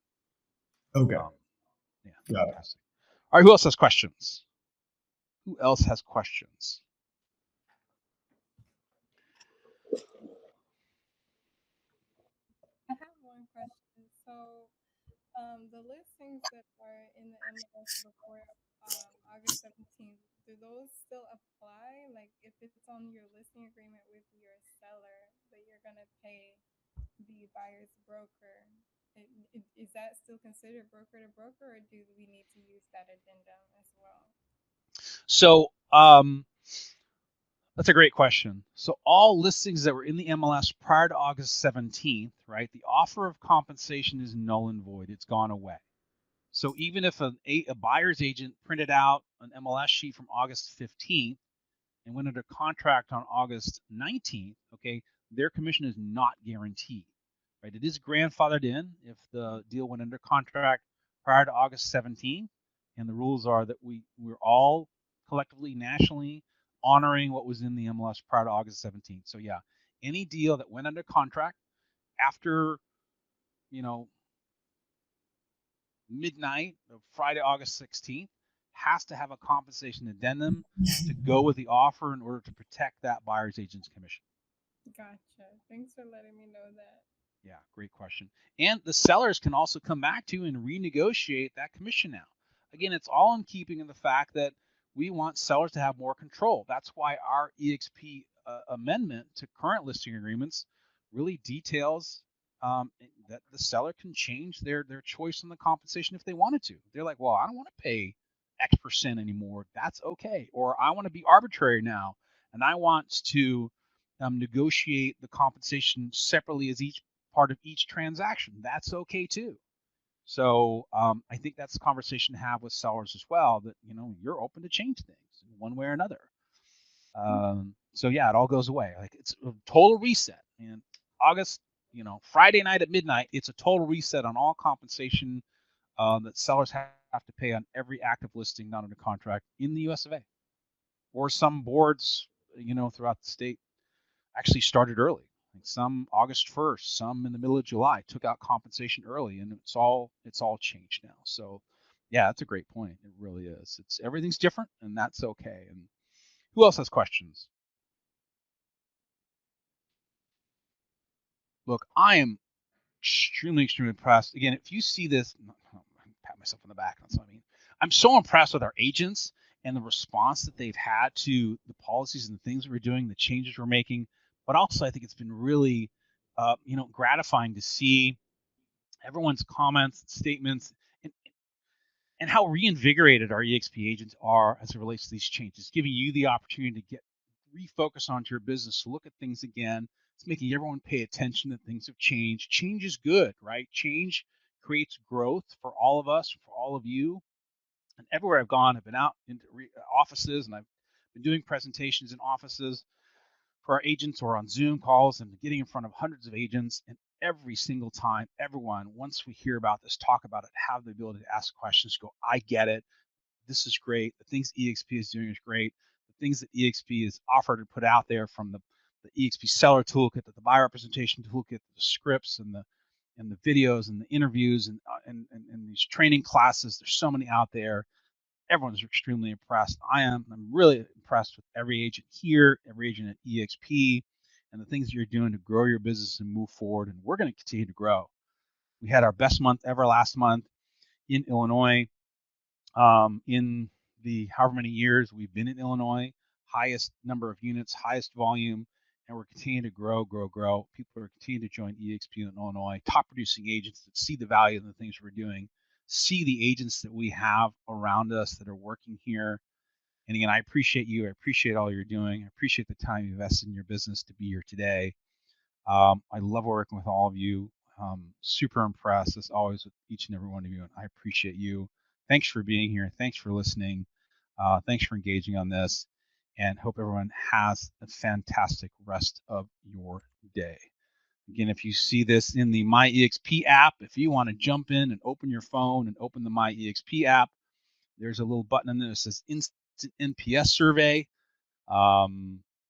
Okay. Yeah, fantastic. All right, who else has questions? I have one question. So, the listings that are in the MLS before August 17th, do those still apply? Like, if it's on your listing agreement with your seller that you're going to pay the buyer's broker, is that still considered broker to broker, or do we need to use that addendum as well? So, that's a great question. So all listings that were in the MLS prior to August 17th, right, the offer of compensation is null and void. It's gone away. So even if a buyer's agent printed out an MLS sheet from August 15th and went under contract on August 19th, okay, their commission is not guaranteed, right? It is grandfathered in if the deal went under contract prior to August 17th, and the rules are that we're all collectively, nationally honoring what was in the MLS prior to August 17th. So yeah, any deal that went under contract after, midnight of Friday, August 16th, has to have a compensation addendum to go with the offer in order to protect that buyer's agent's commission. Gotcha. Thanks for letting me know that. Yeah, great question. And the sellers can also come back to and renegotiate that commission now. Again, it's all in keeping in the fact that we want sellers to have more control. That's why our eXp amendment to current listing agreements really details that the seller can change their choice on the compensation if they wanted to. They're like, well, I don't want to pay X percent anymore. That's okay. Or I want to be arbitrary now, and I want to negotiate the compensation separately as each part of each transaction. That's okay too. So I think that's a conversation to have with sellers as well, that you're open to change things in one way or another. So yeah, it all goes away. Like, it's a total reset. And August, Friday night at midnight, it's a total reset on all compensation that sellers have to pay on every active listing not under contract in the US of A. Or some boards, throughout the state actually started early. Like some August 1st, some in the middle of July took out compensation early, and it's all changed now. So yeah, that's a great point. It really is. Everything's different, and that's okay. And who else has questions? Look, I am extremely impressed. Again, if you see this, pat myself on the back. That's what I mean. I'm so impressed with our agents and the response that they've had to the policies and the things we're doing, the changes we're making. But also, I think it's been really, gratifying to see everyone's comments, statements, and how reinvigorated our eXp agents are as it relates to these changes, giving you the opportunity to refocus onto your business, to look at things again. It's making everyone pay attention that things have changed. Change is good, right? Change creates growth for all of us, for all of you. And everywhere I've gone, I've been out into offices, and I've been doing presentations in offices for our agents or on Zoom calls, and getting in front of hundreds of agents. And every single time, everyone, once we hear about this, talk about it, have the ability to ask questions, go, I get it. This is great. The things eXp is doing is great. The things that eXp has offered and put out there, from the eXp seller toolkit, to the buyer representation toolkit, the scripts and the videos and the interviews and these training classes. There's so many out there. Everyone's extremely impressed. I'm really impressed with every agent here, every agent at eXp, and the things you're doing to grow your business and move forward. And we're going to continue to grow. We had our best month ever last month in Illinois. In the however many years we've been in Illinois, highest number of units, highest volume, and we're continuing to grow. People are continuing to join eXp in Illinois, top producing agents that see the value in the things we're doing, see the agents that we have around us that are working here. And again, I appreciate you. I appreciate all you're doing. I appreciate the time you invested in your business to be here today. I love working with all of you. Super impressed as always with each and every one of you, and I appreciate you. Thanks for being here. Thanks for listening. Thanks for engaging on this, and hope everyone has a fantastic rest of your day. Again, if you see this in the My eXp app, if you want to jump in and open your phone and open the My eXp app, there's a little button in there that says Instant NPS Survey.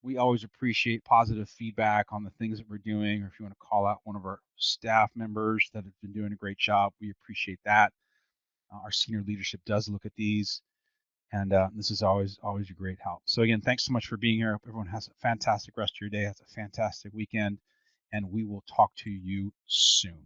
We always appreciate positive feedback on the things that we're doing, or if you want to call out one of our staff members that have been doing a great job, we appreciate that. Our senior leadership does look at these, and this is always a great help. So again, thanks so much for being here. I hope everyone has a fantastic rest of your day, has a fantastic weekend, and we will talk to you soon.